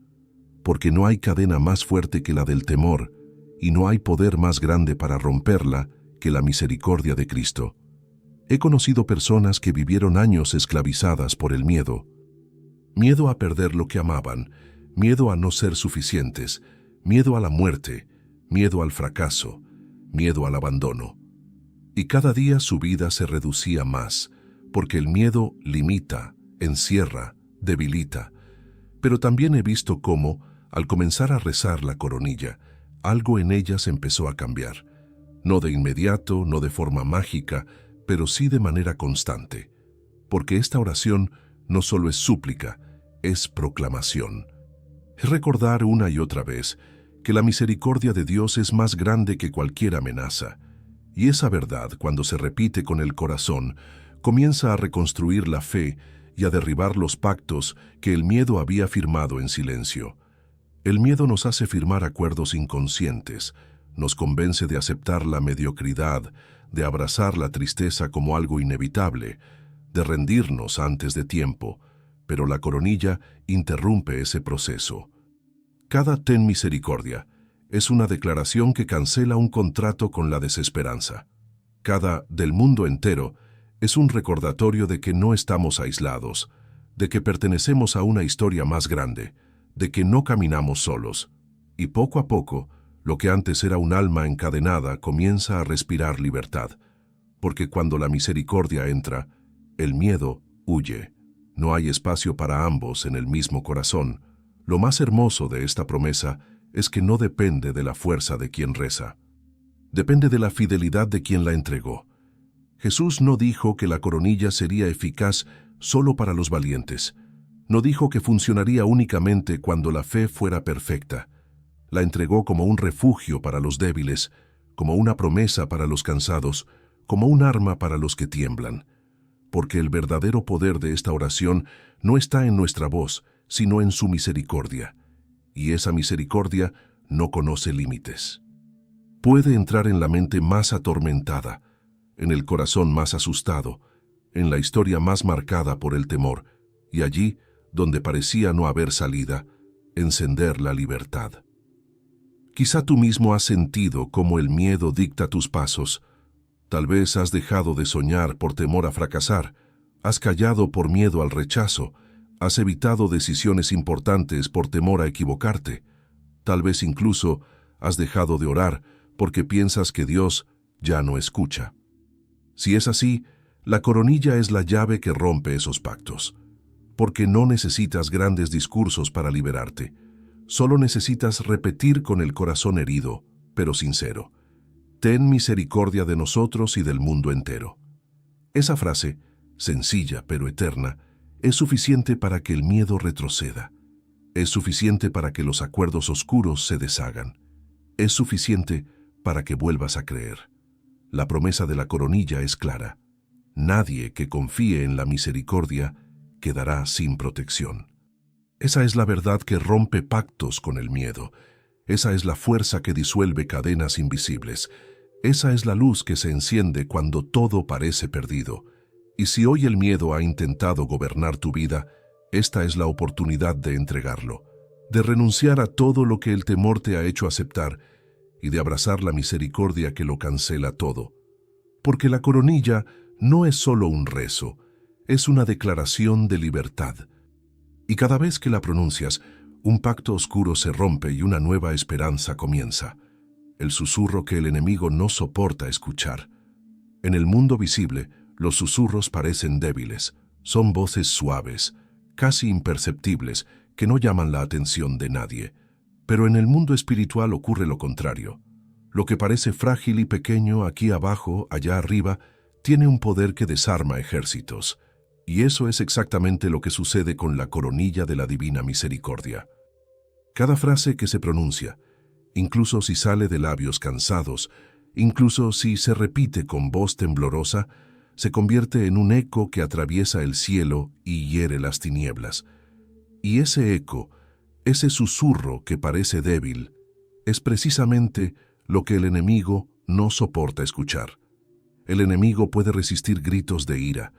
porque no hay cadena más fuerte que la del temor, y no hay poder más grande para romperla que la misericordia de Cristo. He conocido personas que vivieron años esclavizadas por el miedo. Miedo a perder lo que amaban, miedo a no ser suficientes, miedo a la muerte, miedo al fracaso, miedo al abandono. Y cada día su vida se reducía más, porque el miedo limita, encierra, debilita. Pero también he visto cómo, al comenzar a rezar la coronilla, algo en ellas empezó a cambiar. No de inmediato, no de forma mágica, pero sí de manera constante. Porque esta oración no solo es súplica, es proclamación. Es recordar una y otra vez que la misericordia de Dios es más grande que cualquier amenaza. Y esa verdad, cuando se repite con el corazón, comienza a reconstruir la fe y a derribar los pactos que el miedo había firmado en silencio. El miedo nos hace firmar acuerdos inconscientes, nos convence de aceptar la mediocridad, de abrazar la tristeza como algo inevitable, de rendirnos antes de tiempo, pero la coronilla interrumpe ese proceso. Cada ten misericordia es una declaración que cancela un contrato con la desesperanza. Cada del mundo entero es un recordatorio de que no estamos aislados, de que pertenecemos a una historia más grande, de que no caminamos solos. Y poco a poco, lo que antes era un alma encadenada comienza a respirar libertad, porque cuando la misericordia entra, el miedo huye. No hay espacio para ambos en el mismo corazón. Lo más hermoso de esta promesa es que no depende de la fuerza de quien reza. Depende de la fidelidad de quien la entregó. Jesús no dijo que la coronilla sería eficaz solo para los valientes. No dijo que funcionaría únicamente cuando la fe fuera perfecta. La entregó como un refugio para los débiles, como una promesa para los cansados, como un arma para los que tiemblan. Porque el verdadero poder de esta oración no está en nuestra voz, sino en su misericordia. Y esa misericordia no conoce límites. Puede entrar en la mente más atormentada, en el corazón más asustado, en la historia más marcada por el temor, y allí, donde parecía no haber salida, encender la libertad. Quizá tú mismo has sentido cómo el miedo dicta tus pasos. Tal vez has dejado de soñar por temor a fracasar, has callado por miedo al rechazo, has evitado decisiones importantes por temor a equivocarte. Tal vez incluso has dejado de orar porque piensas que Dios ya no escucha. Si es así, la coronilla es la llave que rompe esos pactos. Porque no necesitas grandes discursos para liberarte. Solo necesitas repetir con el corazón herido, pero sincero: ten misericordia de nosotros y del mundo entero. Esa frase, sencilla pero eterna, es suficiente para que el miedo retroceda. Es suficiente para que los acuerdos oscuros se deshagan. Es suficiente para que vuelvas a creer. La promesa de la coronilla es clara: nadie que confíe en la misericordia quedará sin protección. Esa es la verdad que rompe pactos con el miedo. Esa es la fuerza que disuelve cadenas invisibles. Esa es la luz que se enciende cuando todo parece perdido. Y si hoy el miedo ha intentado gobernar tu vida, esta es la oportunidad de entregarlo, de renunciar a todo lo que el temor te ha hecho aceptar y de abrazar la misericordia que lo cancela todo. Porque la coronilla no es solo un rezo, es una declaración de libertad. Y cada vez que la pronuncias, un pacto oscuro se rompe y una nueva esperanza comienza. El susurro que el enemigo no soporta escuchar. En el mundo visible, los susurros parecen débiles. Son voces suaves, casi imperceptibles, que no llaman la atención de nadie. Pero en el mundo espiritual ocurre lo contrario. Lo que parece frágil y pequeño aquí abajo, allá arriba, tiene un poder que desarma ejércitos. Y eso es exactamente lo que sucede con la coronilla de la Divina Misericordia. Cada frase que se pronuncia, incluso si sale de labios cansados, incluso si se repite con voz temblorosa, se convierte en un eco que atraviesa el cielo y hiere las tinieblas. Y ese eco, ese susurro que parece débil, es precisamente lo que el enemigo no soporta escuchar. El enemigo puede resistir gritos de ira,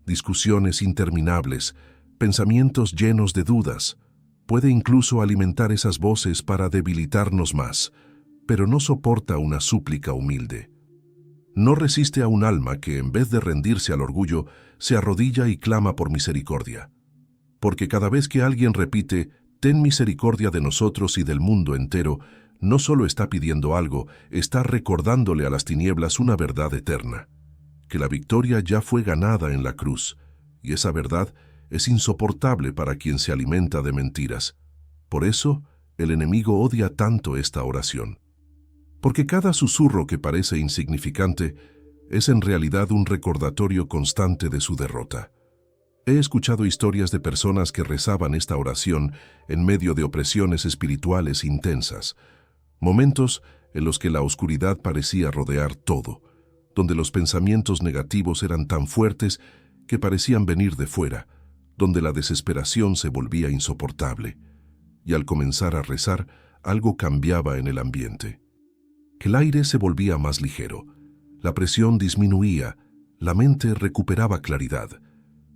discusiones interminables, pensamientos llenos de dudas. Puede incluso alimentar esas voces para debilitarnos más, pero no soporta una súplica humilde. No resiste a un alma que, en vez de rendirse al orgullo, se arrodilla y clama por misericordia. Porque cada vez que alguien repite, «Ten misericordia de nosotros y del mundo entero», no solo está pidiendo algo, está recordándole a las tinieblas una verdad eterna: que la victoria ya fue ganada en la cruz, y esa verdad es insoportable para quien se alimenta de mentiras. Por eso, el enemigo odia tanto esta oración. Porque cada susurro que parece insignificante es en realidad un recordatorio constante de su derrota. He escuchado historias de personas que rezaban esta oración en medio de opresiones espirituales intensas, momentos en los que la oscuridad parecía rodear todo, donde los pensamientos negativos eran tan fuertes que parecían venir de fuera, donde la desesperación se volvía insoportable. Y al comenzar a rezar, algo cambiaba en el ambiente. El aire se volvía más ligero, la presión disminuía, la mente recuperaba claridad,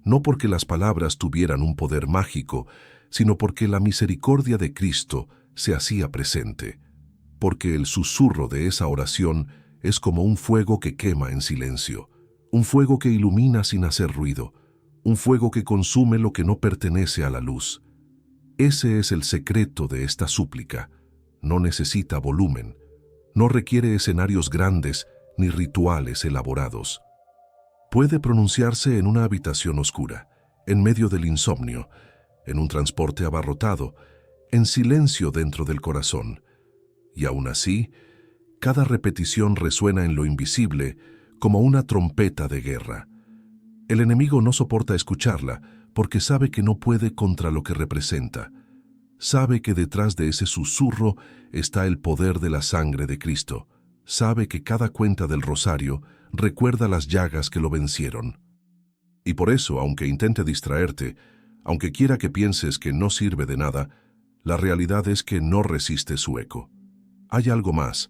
no porque las palabras tuvieran un poder mágico, sino porque la misericordia de Cristo se hacía presente, porque el susurro de esa oración es como un fuego que quema en silencio, un fuego que ilumina sin hacer ruido, un fuego que consume lo que no pertenece a la luz. Ese es el secreto de esta súplica. No necesita volumen, no requiere escenarios grandes ni rituales elaborados. Puede pronunciarse en una habitación oscura, en medio del insomnio, en un transporte abarrotado, en silencio dentro del corazón. Y aún así, cada repetición resuena en lo invisible como una trompeta de guerra. El enemigo no soporta escucharla porque sabe que no puede contra lo que representa. Sabe que detrás de ese susurro está el poder de la sangre de Cristo. Sabe que cada cuenta del rosario recuerda las llagas que lo vencieron. Y por eso, aunque intente distraerte, aunque quiera que pienses que no sirve de nada, la realidad es que no resiste su eco. Hay algo más.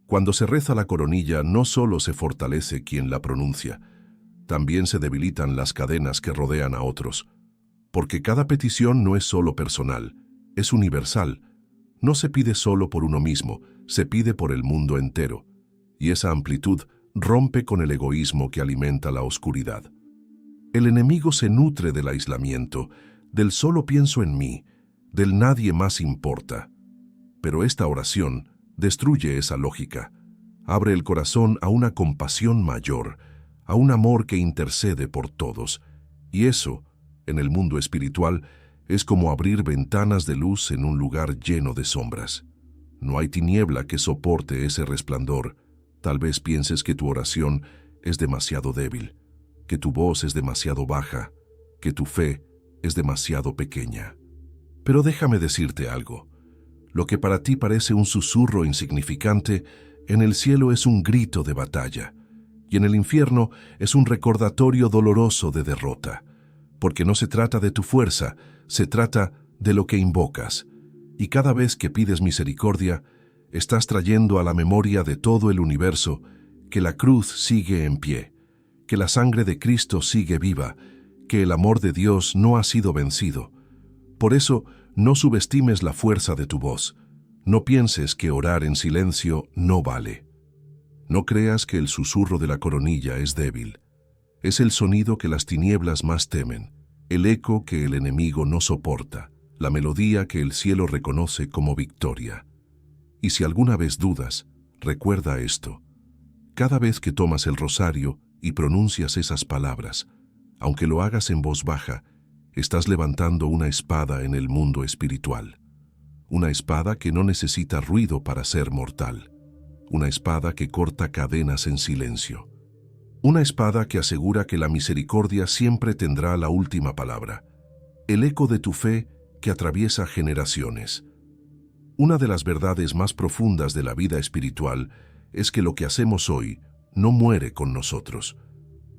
Cuando se reza la coronilla, no solo se fortalece quien la pronuncia, también se debilitan las cadenas que rodean a otros. Porque cada petición no es solo personal, es universal. No se pide solo por uno mismo, se pide por el mundo entero. Y esa amplitud rompe con el egoísmo que alimenta la oscuridad. El enemigo se nutre del aislamiento, del solo pienso en mí, del nadie más importa. Pero esta oración destruye esa lógica. Abre el corazón a una compasión mayor, a un amor que intercede por todos. Y eso, en el mundo espiritual, es como abrir ventanas de luz en un lugar lleno de sombras. No hay tiniebla que soporte ese resplandor. Tal vez pienses que tu oración es demasiado débil, que tu voz es demasiado baja, que tu fe es demasiado pequeña. Pero déjame decirte algo. Lo que para ti parece un susurro insignificante, en el cielo es un grito de batalla, y en el infierno es un recordatorio doloroso de derrota, porque no se trata de tu fuerza, se trata de lo que invocas, y cada vez que pides misericordia, estás trayendo a la memoria de todo el universo que la cruz sigue en pie, que la sangre de Cristo sigue viva, que el amor de Dios no ha sido vencido. Por eso, no subestimes la fuerza de tu voz. No pienses que orar en silencio no vale. No creas que el susurro de la coronilla es débil. Es el sonido que las tinieblas más temen, el eco que el enemigo no soporta, la melodía que el cielo reconoce como victoria. Y si alguna vez dudas, recuerda esto. Cada vez que tomas el rosario y pronuncias esas palabras, aunque lo hagas en voz baja, estás levantando una espada en el mundo espiritual. Una espada que no necesita ruido para ser mortal. Una espada que corta cadenas en silencio. Una espada que asegura que la misericordia siempre tendrá la última palabra. El eco de tu fe que atraviesa generaciones. Una de las verdades más profundas de la vida espiritual es que lo que hacemos hoy no muere con nosotros.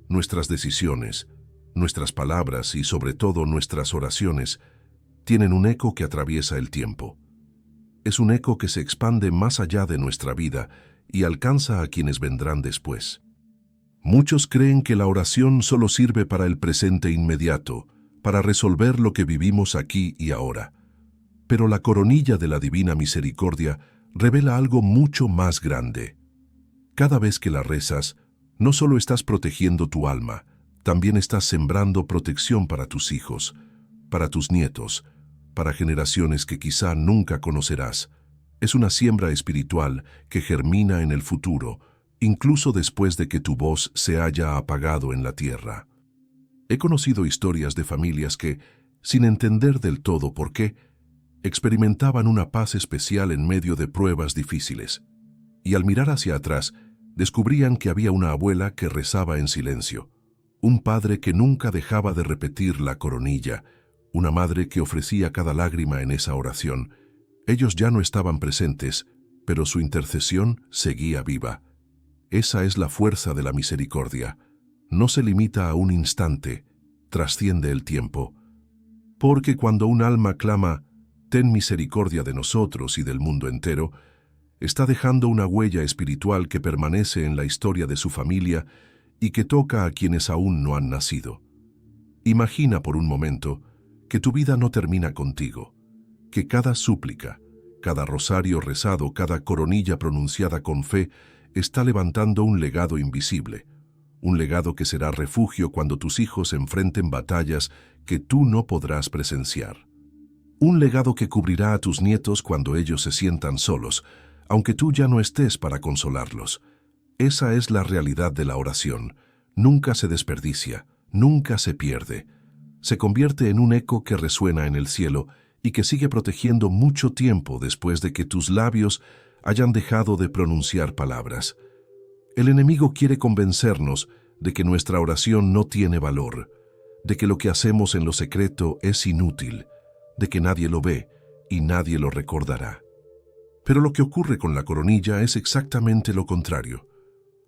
Nuestras decisiones, nuestras palabras y sobre todo nuestras oraciones tienen un eco que atraviesa el tiempo. Es un eco que se expande más allá de nuestra vida y alcanza a quienes vendrán después. Muchos creen que la oración solo sirve para el presente inmediato, para resolver lo que vivimos aquí y ahora. Pero la coronilla de la Divina Misericordia revela algo mucho más grande. Cada vez que la rezas, no solo estás protegiendo tu alma, también estás sembrando protección para tus hijos, para tus nietos, para generaciones que quizá nunca conocerás. Es una siembra espiritual que germina en el futuro, incluso después de que tu voz se haya apagado en la tierra. He conocido historias de familias que, sin entender del todo por qué, experimentaban una paz especial en medio de pruebas difíciles, y al mirar hacia atrás, descubrían que había una abuela que rezaba en silencio, un padre que nunca dejaba de repetir la coronilla, una madre que ofrecía cada lágrima en esa oración. Ellos ya no estaban presentes, pero su intercesión seguía viva. Esa es la fuerza de la misericordia. No se limita a un instante, trasciende el tiempo. Porque cuando un alma clama, «Ten misericordia de nosotros y del mundo entero», está dejando una huella espiritual que permanece en la historia de su familia y que toca a quienes aún no han nacido. Imagina por un momento que tu vida no termina contigo, que cada súplica, cada rosario rezado, cada coronilla pronunciada con fe está levantando un legado invisible, un legado que será refugio cuando tus hijos enfrenten batallas que tú no podrás presenciar. Un legado que cubrirá a tus nietos cuando ellos se sientan solos, aunque tú ya no estés para consolarlos. Esa es la realidad de la oración. Nunca se desperdicia, nunca se pierde. Se convierte en un eco que resuena en el cielo y que sigue protegiendo mucho tiempo después de que tus labios hayan dejado de pronunciar palabras. El enemigo quiere convencernos de que nuestra oración no tiene valor, de que lo que hacemos en lo secreto es inútil, de que nadie lo ve y nadie lo recordará. Pero lo que ocurre con la coronilla es exactamente lo contrario.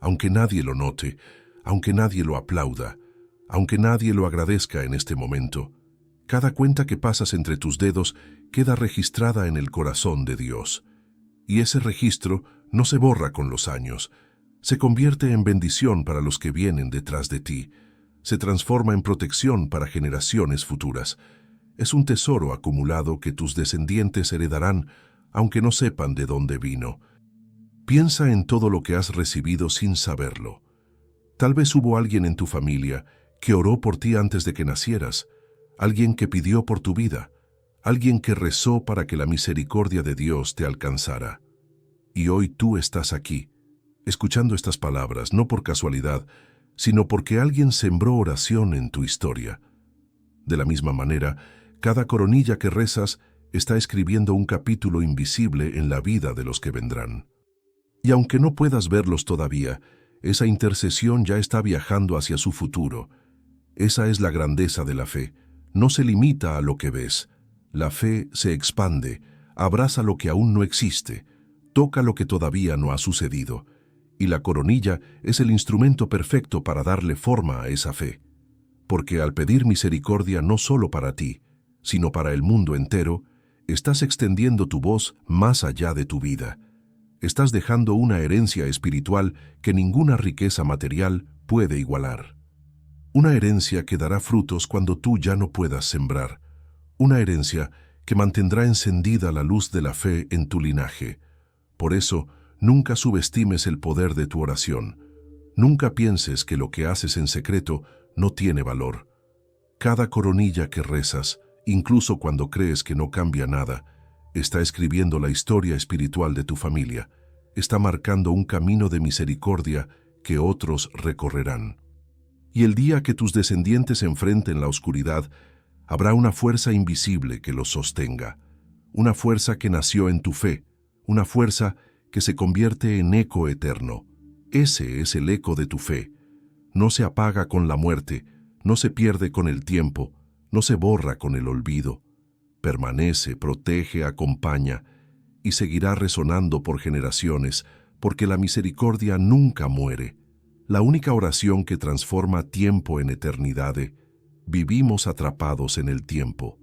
Aunque nadie lo note, aunque nadie lo aplauda, aunque nadie lo agradezca en este momento, cada cuenta que pasas entre tus dedos queda registrada en el corazón de Dios. Y ese registro no se borra con los años. Se convierte en bendición para los que vienen detrás de ti. Se transforma en protección para generaciones futuras. Es un tesoro acumulado que tus descendientes heredarán, aunque no sepan de dónde vino. Piensa en todo lo que has recibido sin saberlo. Tal vez hubo alguien en tu familia que oró por ti antes de que nacieras, alguien que pidió por tu vida, alguien que rezó para que la misericordia de Dios te alcanzara. Y hoy tú estás aquí, escuchando estas palabras, no por casualidad, sino porque alguien sembró oración en tu historia. De la misma manera, cada coronilla que rezas está escribiendo un capítulo invisible en la vida de los que vendrán. Y aunque no puedas verlos todavía, esa intercesión ya está viajando hacia su futuro. Esa es la grandeza de la fe. No se limita a lo que ves. La fe se expande, abraza lo que aún no existe, toca lo que todavía no ha sucedido. Y la coronilla es el instrumento perfecto para darle forma a esa fe. Porque al pedir misericordia no solo para ti, sino para el mundo entero, estás extendiendo tu voz más allá de tu vida. Estás dejando una herencia espiritual que ninguna riqueza material puede igualar. Una herencia que dará frutos cuando tú ya no puedas sembrar. Una herencia que mantendrá encendida la luz de la fe en tu linaje. Por eso, nunca subestimes el poder de tu oración. Nunca pienses que lo que haces en secreto no tiene valor. Cada coronilla que rezas, incluso cuando crees que no cambia nada, está escribiendo la historia espiritual de tu familia, está marcando un camino de misericordia que otros recorrerán. Y el día que tus descendientes enfrenten la oscuridad, habrá una fuerza invisible que los sostenga, una fuerza que nació en tu fe, una fuerza que se convierte en eco eterno. Ese es el eco de tu fe. No se apaga con la muerte, no se pierde con el tiempo, no se borra con el olvido. Permanece, protege, acompaña y seguirá resonando por generaciones, porque la misericordia nunca muere. La única oración que transforma tiempo en eternidad. Vivimos atrapados en el tiempo.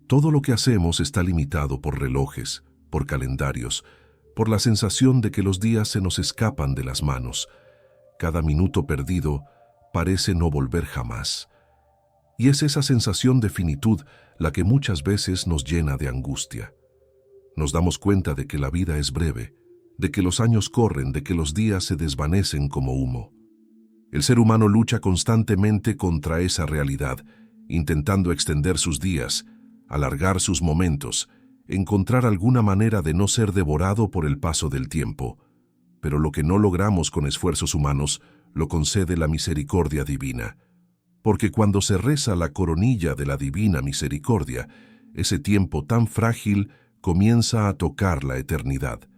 Todo lo que hacemos está limitado por relojes, por calendarios, por la sensación de que los días se nos escapan de las manos. Cada minuto perdido parece no volver jamás. Y es esa sensación de finitud la que muchas veces nos llena de angustia. Nos damos cuenta de que la vida es breve, de que los años corren, de que los días se desvanecen como humo. El ser humano lucha constantemente contra esa realidad, intentando extender sus días, alargar sus momentos, encontrar alguna manera de no ser devorado por el paso del tiempo. Pero lo que no logramos con esfuerzos humanos, lo concede la misericordia divina. Porque cuando se reza la coronilla de la divina misericordia, ese tiempo tan frágil comienza a tocar la eternidad.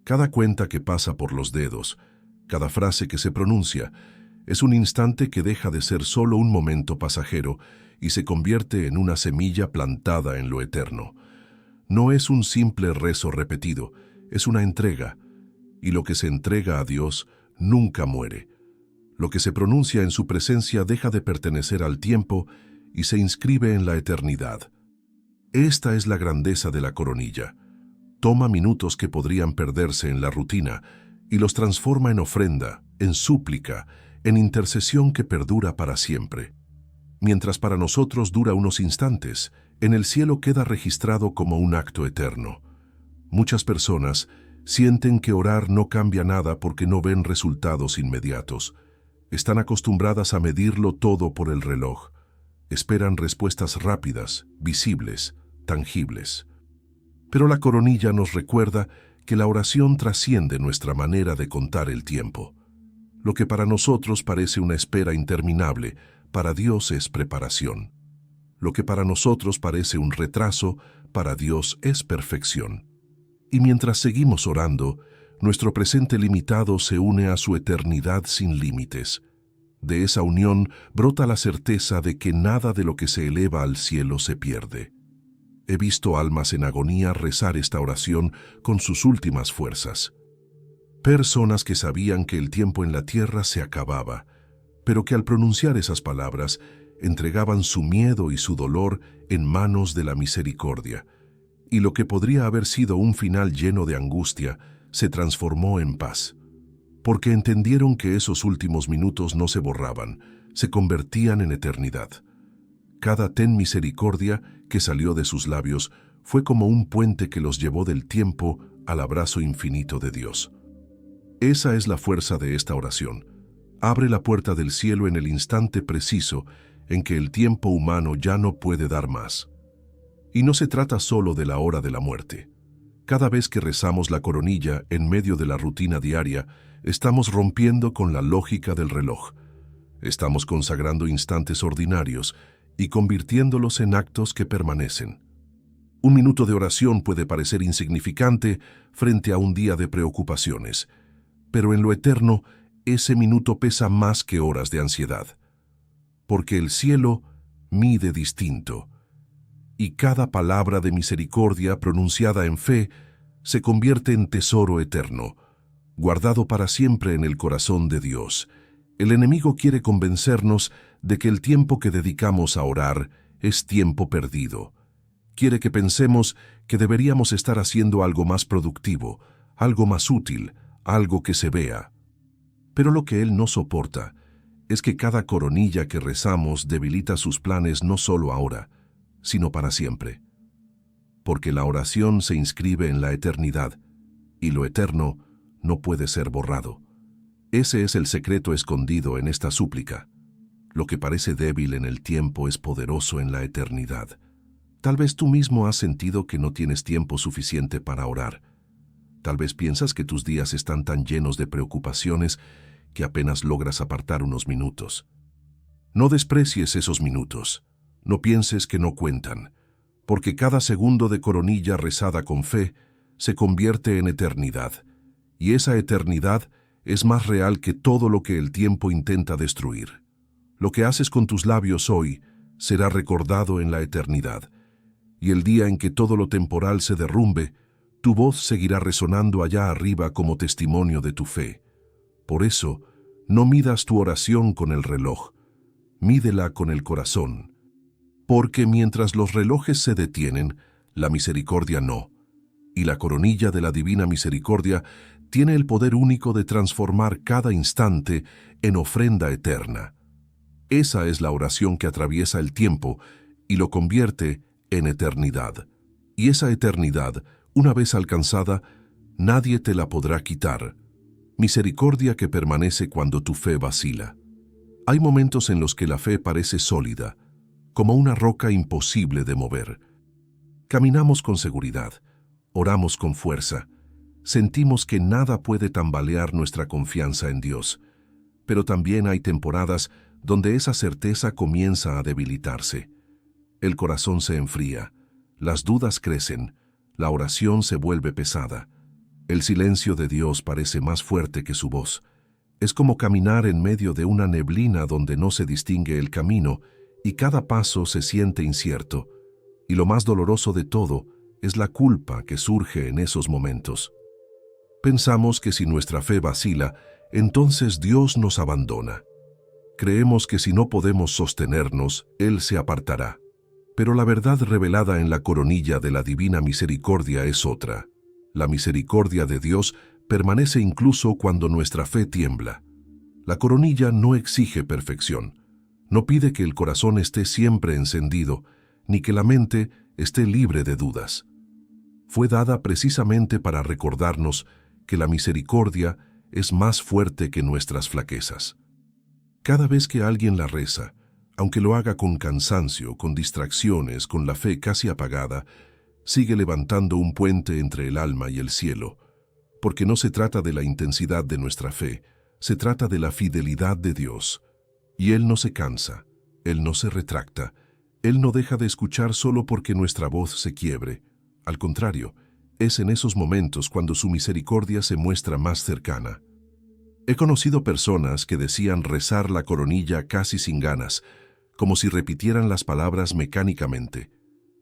Cada cuenta que pasa por los dedos, cada frase que se pronuncia, es un instante que deja de ser solo un momento pasajero y se convierte en una semilla plantada en lo eterno. No es un simple rezo repetido, es una entrega, y lo que se entrega a Dios nunca muere. Lo que se pronuncia en su presencia deja de pertenecer al tiempo y se inscribe en la eternidad. Esta es la grandeza de la coronilla. Toma minutos que podrían perderse en la rutina y los transforma en ofrenda, en súplica, en intercesión que perdura para siempre. Mientras para nosotros dura unos instantes, en el cielo queda registrado como un acto eterno. Muchas personas sienten que orar no cambia nada porque no ven resultados inmediatos. Están acostumbradas a medirlo todo por el reloj. Esperan respuestas rápidas, visibles, tangibles. Pero la coronilla nos recuerda que la oración trasciende nuestra manera de contar el tiempo. Lo que para nosotros parece una espera interminable, para Dios es preparación. Lo que para nosotros parece un retraso, para Dios es perfección. Y mientras seguimos orando, nuestro presente limitado se une a su eternidad sin límites. De esa unión brota la certeza de que nada de lo que se eleva al cielo se pierde. He visto almas en agonía rezar esta oración con sus últimas fuerzas. Personas que sabían que el tiempo en la tierra se acababa, pero que al pronunciar esas palabras entregaban su miedo y su dolor en manos de la misericordia, y lo que podría haber sido un final lleno de angustia se transformó en paz, porque entendieron que esos últimos minutos no se borraban, se convertían en eternidad. Cada ten misericordia que salió de sus labios fue como un puente que los llevó del tiempo al abrazo infinito de Dios. Esa es la fuerza de esta oración. Abre la puerta del cielo en el instante preciso en que el tiempo humano ya no puede dar más. Y no se trata solo de la hora de la muerte. Cada vez que rezamos la coronilla en medio de la rutina diaria, estamos rompiendo con la lógica del reloj. Estamos consagrando instantes ordinarios y convirtiéndolos en actos que permanecen. Un minuto de oración puede parecer insignificante frente a un día de preocupaciones, pero en lo eterno, ese minuto pesa más que horas de ansiedad. Porque el cielo mide distinto, y cada palabra de misericordia pronunciada en fe se convierte en tesoro eterno, guardado para siempre en el corazón de Dios. El enemigo quiere convencernos de que el tiempo que dedicamos a orar es tiempo perdido. Quiere que pensemos que deberíamos estar haciendo algo más productivo, algo más útil, algo que se vea. Pero lo que él no soporta es que cada coronilla que rezamos debilita sus planes no solo ahora, sino para siempre. Porque la oración se inscribe en la eternidad, y lo eterno no puede ser borrado. Ese es el secreto escondido en esta súplica. Lo que parece débil en el tiempo es poderoso en la eternidad. Tal vez tú mismo has sentido que no tienes tiempo suficiente para orar. Tal vez piensas que tus días están tan llenos de preocupaciones que apenas logras apartar unos minutos. No desprecies esos minutos. No pienses que no cuentan, porque cada segundo de coronilla rezada con fe se convierte en eternidad, y esa eternidad es más real que todo lo que el tiempo intenta destruir. Lo que haces con tus labios hoy será recordado en la eternidad, y el día en que todo lo temporal se derrumbe, tu voz seguirá resonando allá arriba como testimonio de tu fe. Por eso, no midas tu oración con el reloj, mídela con el corazón. Porque mientras los relojes se detienen, la misericordia no, y la coronilla de la divina misericordia tiene el poder único de transformar cada instante en ofrenda eterna. Esa es la oración que atraviesa el tiempo y lo convierte en eternidad. Y esa eternidad, una vez alcanzada, nadie te la podrá quitar. Misericordia que permanece cuando tu fe vacila. Hay momentos en los que la fe parece sólida, como una roca imposible de mover. Caminamos con seguridad, oramos con fuerza, sentimos que nada puede tambalear nuestra confianza en Dios, pero también hay temporadas donde esa certeza comienza a debilitarse. El corazón se enfría, las dudas crecen, la oración se vuelve pesada. El silencio de Dios parece más fuerte que su voz. Es como caminar en medio de una neblina donde no se distingue el camino y cada paso se siente incierto. Y lo más doloroso de todo es la culpa que surge en esos momentos. Pensamos que si nuestra fe vacila, entonces Dios nos abandona. Creemos que si no podemos sostenernos, Él se apartará. Pero la verdad revelada en la coronilla de la divina misericordia es otra. La misericordia de Dios permanece incluso cuando nuestra fe tiembla. La coronilla no exige perfección. No pide que el corazón esté siempre encendido, ni que la mente esté libre de dudas. Fue dada precisamente para recordarnos que la misericordia es más fuerte que nuestras flaquezas. Cada vez que alguien la reza, aunque lo haga con cansancio, con distracciones, con la fe casi apagada, sigue levantando un puente entre el alma y el cielo, porque no se trata de la intensidad de nuestra fe, se trata de la fidelidad de Dios. Y Él no se cansa, Él no se retracta, Él no deja de escuchar solo porque nuestra voz se quiebre. Al contrario, es en esos momentos cuando su misericordia se muestra más cercana. He conocido personas que decían rezar la coronilla casi sin ganas, como si repitieran las palabras mecánicamente.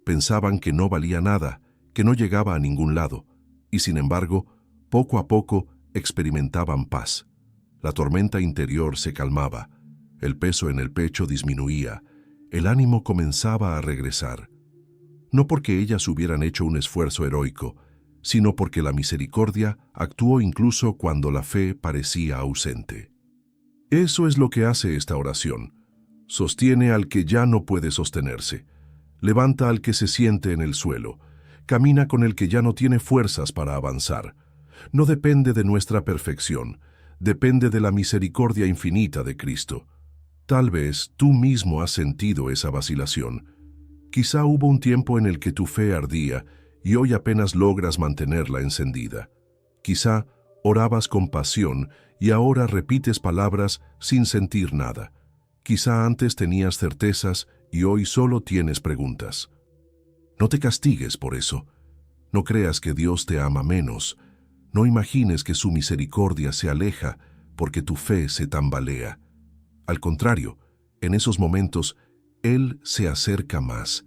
Pensaban que no valía nada, que no llegaba a ningún lado, y sin embargo, poco a poco experimentaban paz. La tormenta interior se calmaba, el peso en el pecho disminuía, el ánimo comenzaba a regresar. No porque ellas hubieran hecho un esfuerzo heroico, sino porque la misericordia actuó incluso cuando la fe parecía ausente. Eso es lo que hace esta oración. Sostiene al que ya no puede sostenerse, levanta al que se siente en el suelo, camina con el que ya no tiene fuerzas para avanzar. No depende de nuestra perfección, depende de la misericordia infinita de Cristo. Tal vez tú mismo has sentido esa vacilación. Quizá hubo un tiempo en el que tu fe ardía y hoy apenas logras mantenerla encendida. Quizá orabas con pasión y ahora repites palabras sin sentir nada. Quizá antes tenías certezas y hoy solo tienes preguntas. No te castigues por eso. No creas que Dios te ama menos. No imagines que su misericordia se aleja porque tu fe se tambalea. Al contrario, en esos momentos, Él se acerca más,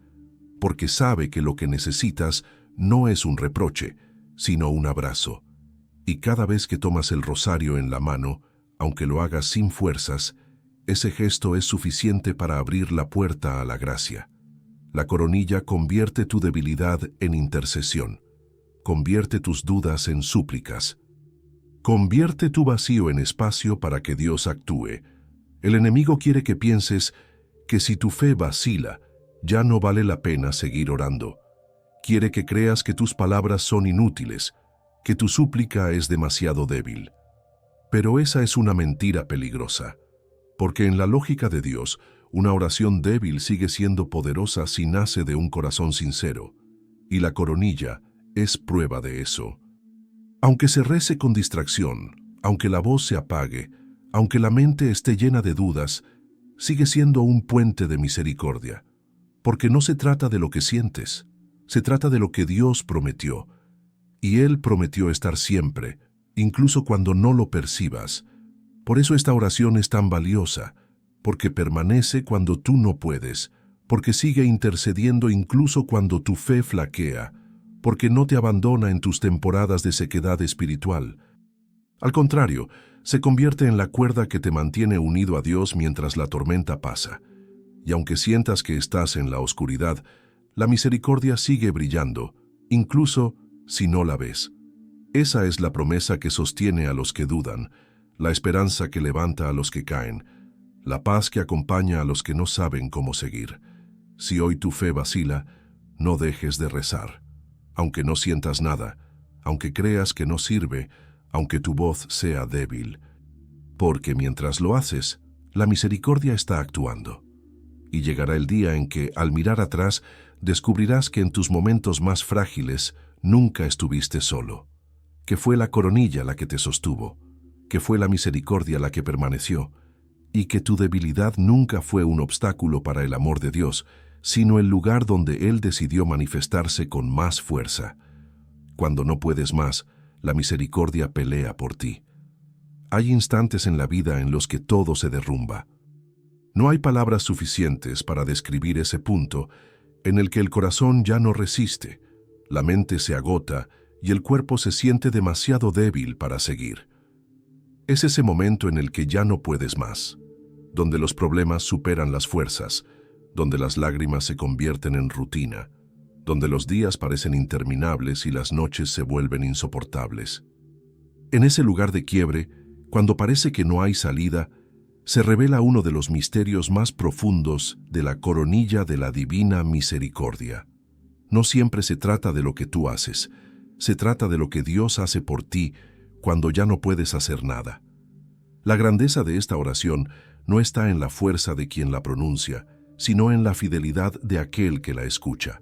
porque sabe que lo que necesitas no es un reproche, sino un abrazo. Y cada vez que tomas el rosario en la mano, aunque lo hagas sin fuerzas, ese gesto es suficiente para abrir la puerta a la gracia. La coronilla convierte tu debilidad en intercesión. Convierte tus dudas en súplicas. Convierte tu vacío en espacio para que Dios actúe. El enemigo quiere que pienses que si tu fe vacila, ya no vale la pena seguir orando. Quiere que creas que tus palabras son inútiles, que tu súplica es demasiado débil. Pero esa es una mentira peligrosa, porque en la lógica de Dios, una oración débil sigue siendo poderosa si nace de un corazón sincero, y la coronilla es prueba de eso. Aunque se rece con distracción, aunque la voz se apague, aunque la mente esté llena de dudas, sigue siendo un puente de misericordia, porque no se trata de lo que sientes, se trata de lo que Dios prometió, y Él prometió estar siempre, incluso cuando no lo percibas. Por eso esta oración es tan valiosa, porque permanece cuando tú no puedes, porque sigue intercediendo incluso cuando tu fe flaquea, porque no te abandona en tus temporadas de sequedad espiritual. Al contrario, se convierte en la cuerda que te mantiene unido a Dios mientras la tormenta pasa. Y aunque sientas que estás en la oscuridad, la misericordia sigue brillando, incluso si no la ves. Esa es la promesa que sostiene a los que dudan, la esperanza que levanta a los que caen, la paz que acompaña a los que no saben cómo seguir. Si hoy tu fe vacila, no dejes de rezar. Aunque no sientas nada, aunque creas que no sirve, aunque tu voz sea débil. Porque mientras lo haces, la misericordia está actuando. Y llegará el día en que, al mirar atrás, descubrirás que en tus momentos más frágiles nunca estuviste solo, que fue la coronilla la que te sostuvo, que fue la misericordia la que permaneció, y que tu debilidad nunca fue un obstáculo para el amor de Dios, sino el lugar donde Él decidió manifestarse con más fuerza. Cuando no puedes más, la misericordia pelea por ti. Hay instantes en la vida en los que todo se derrumba. No hay palabras suficientes para describir ese punto en el que el corazón ya no resiste, la mente se agota y el cuerpo se siente demasiado débil para seguir. Es ese momento en el que ya no puedes más, donde los problemas superan las fuerzas, donde las lágrimas se convierten en rutina, donde los días parecen interminables y las noches se vuelven insoportables. En ese lugar de quiebre, cuando parece que no hay salida, se revela uno de los misterios más profundos de la coronilla de la divina misericordia. No siempre se trata de lo que tú haces, se trata de lo que Dios hace por ti cuando ya no puedes hacer nada. La grandeza de esta oración no está en la fuerza de quien la pronuncia, sino en la fidelidad de aquel que la escucha.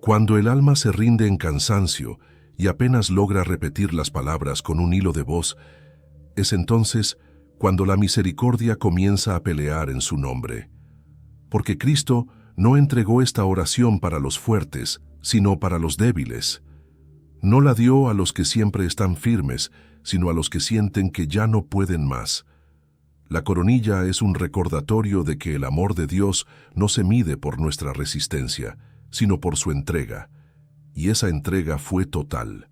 Cuando el alma se rinde en cansancio y apenas logra repetir las palabras con un hilo de voz, es entonces cuando la misericordia comienza a pelear en su nombre. Porque Cristo no entregó esta oración para los fuertes, sino para los débiles. No la dio a los que siempre están firmes, sino a los que sienten que ya no pueden más. La coronilla es un recordatorio de que el amor de Dios no se mide por nuestra resistencia, sino por su entrega. Y esa entrega fue total.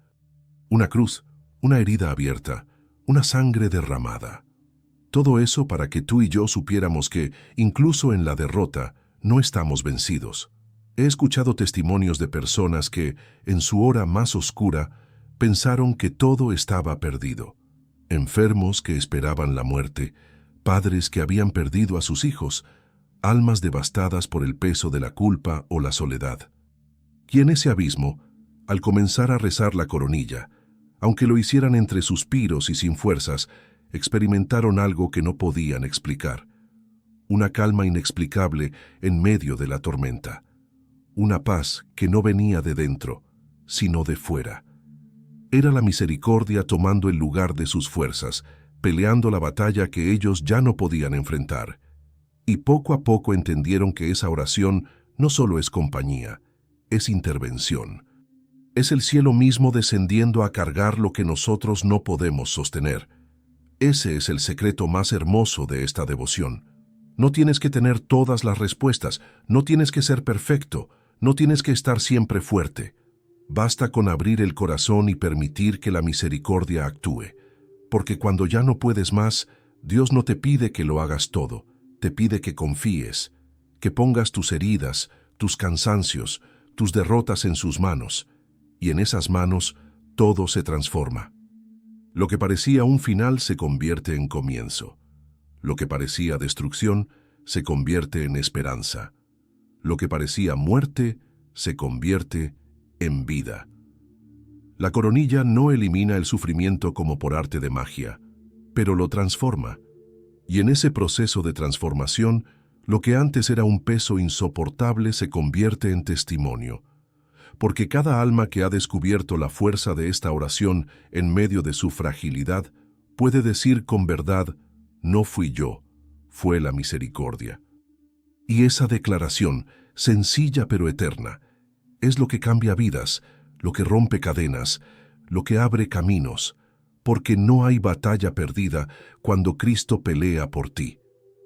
Una cruz, una herida abierta, una sangre derramada. Todo eso para que tú y yo supiéramos que, incluso en la derrota, no estamos vencidos. He escuchado testimonios de personas que, en su hora más oscura, pensaron que todo estaba perdido. Enfermos que esperaban la muerte, padres que habían perdido a sus hijos, almas devastadas por el peso de la culpa o la soledad. Y en ese abismo, al comenzar a rezar la coronilla, aunque lo hicieran entre suspiros y sin fuerzas, experimentaron algo que no podían explicar. Una calma inexplicable en medio de la tormenta. Una paz que no venía de dentro, sino de fuera. Era la misericordia tomando el lugar de sus fuerzas, peleando la batalla que ellos ya no podían enfrentar. Y poco a poco entendieron que esa oración no solo es compañía, es intervención. Es el cielo mismo descendiendo a cargar lo que nosotros no podemos sostener. Ese es el secreto más hermoso de esta devoción. No tienes que tener todas las respuestas, no tienes que ser perfecto, no tienes que estar siempre fuerte. Basta con abrir el corazón y permitir que la misericordia actúe. Porque cuando ya no puedes más, Dios no te pide que lo hagas todo, te pide que confíes, que pongas tus heridas, tus cansancios, tus derrotas en sus manos, y en esas manos todo se transforma. Lo que parecía un final se convierte en comienzo. Lo que parecía destrucción se convierte en esperanza. Lo que parecía muerte se convierte en vida. La coronilla no elimina el sufrimiento como por arte de magia, pero lo transforma. Y en ese proceso de transformación, lo que antes era un peso insoportable se convierte en testimonio. Porque cada alma que ha descubierto la fuerza de esta oración en medio de su fragilidad puede decir con verdad: no fui yo, fue la misericordia. Y esa declaración, sencilla pero eterna, es lo que cambia vidas, lo que rompe cadenas, lo que abre caminos, porque no hay batalla perdida cuando Cristo pelea por ti.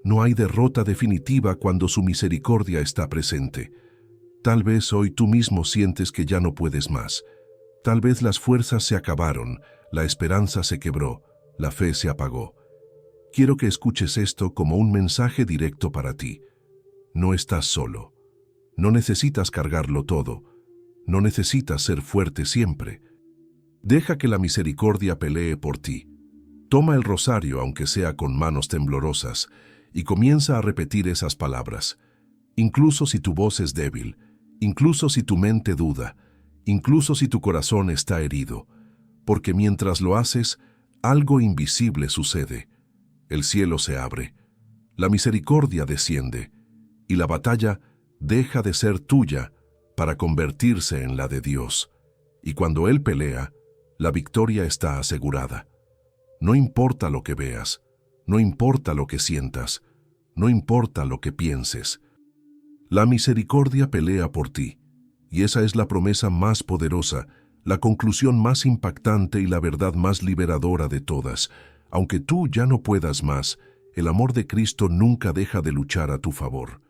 No hay derrota definitiva cuando su misericordia está presente. Tal vez hoy tú mismo sientes que ya no puedes más. Tal vez las fuerzas se acabaron, la esperanza se quebró, la fe se apagó. Quiero que escuches esto como un mensaje directo para ti. No estás solo. No necesitas cargarlo todo. No necesitas ser fuerte siempre. Deja que la misericordia pelee por ti. Toma el rosario, aunque sea con manos temblorosas, y comienza a repetir esas palabras. Incluso si tu voz es débil, incluso si tu mente duda, incluso si tu corazón está herido, porque mientras lo haces, algo invisible sucede. El cielo se abre, la misericordia desciende, y la batalla deja de ser tuya para convertirse en la de Dios. Y cuando Él pelea, la victoria está asegurada. No importa lo que veas, no importa lo que sientas, no importa lo que pienses. La misericordia pelea por ti, y esa es la promesa más poderosa, la conclusión más impactante y la verdad más liberadora de todas. Aunque tú ya no puedas más, el amor de Cristo nunca deja de luchar a tu favor.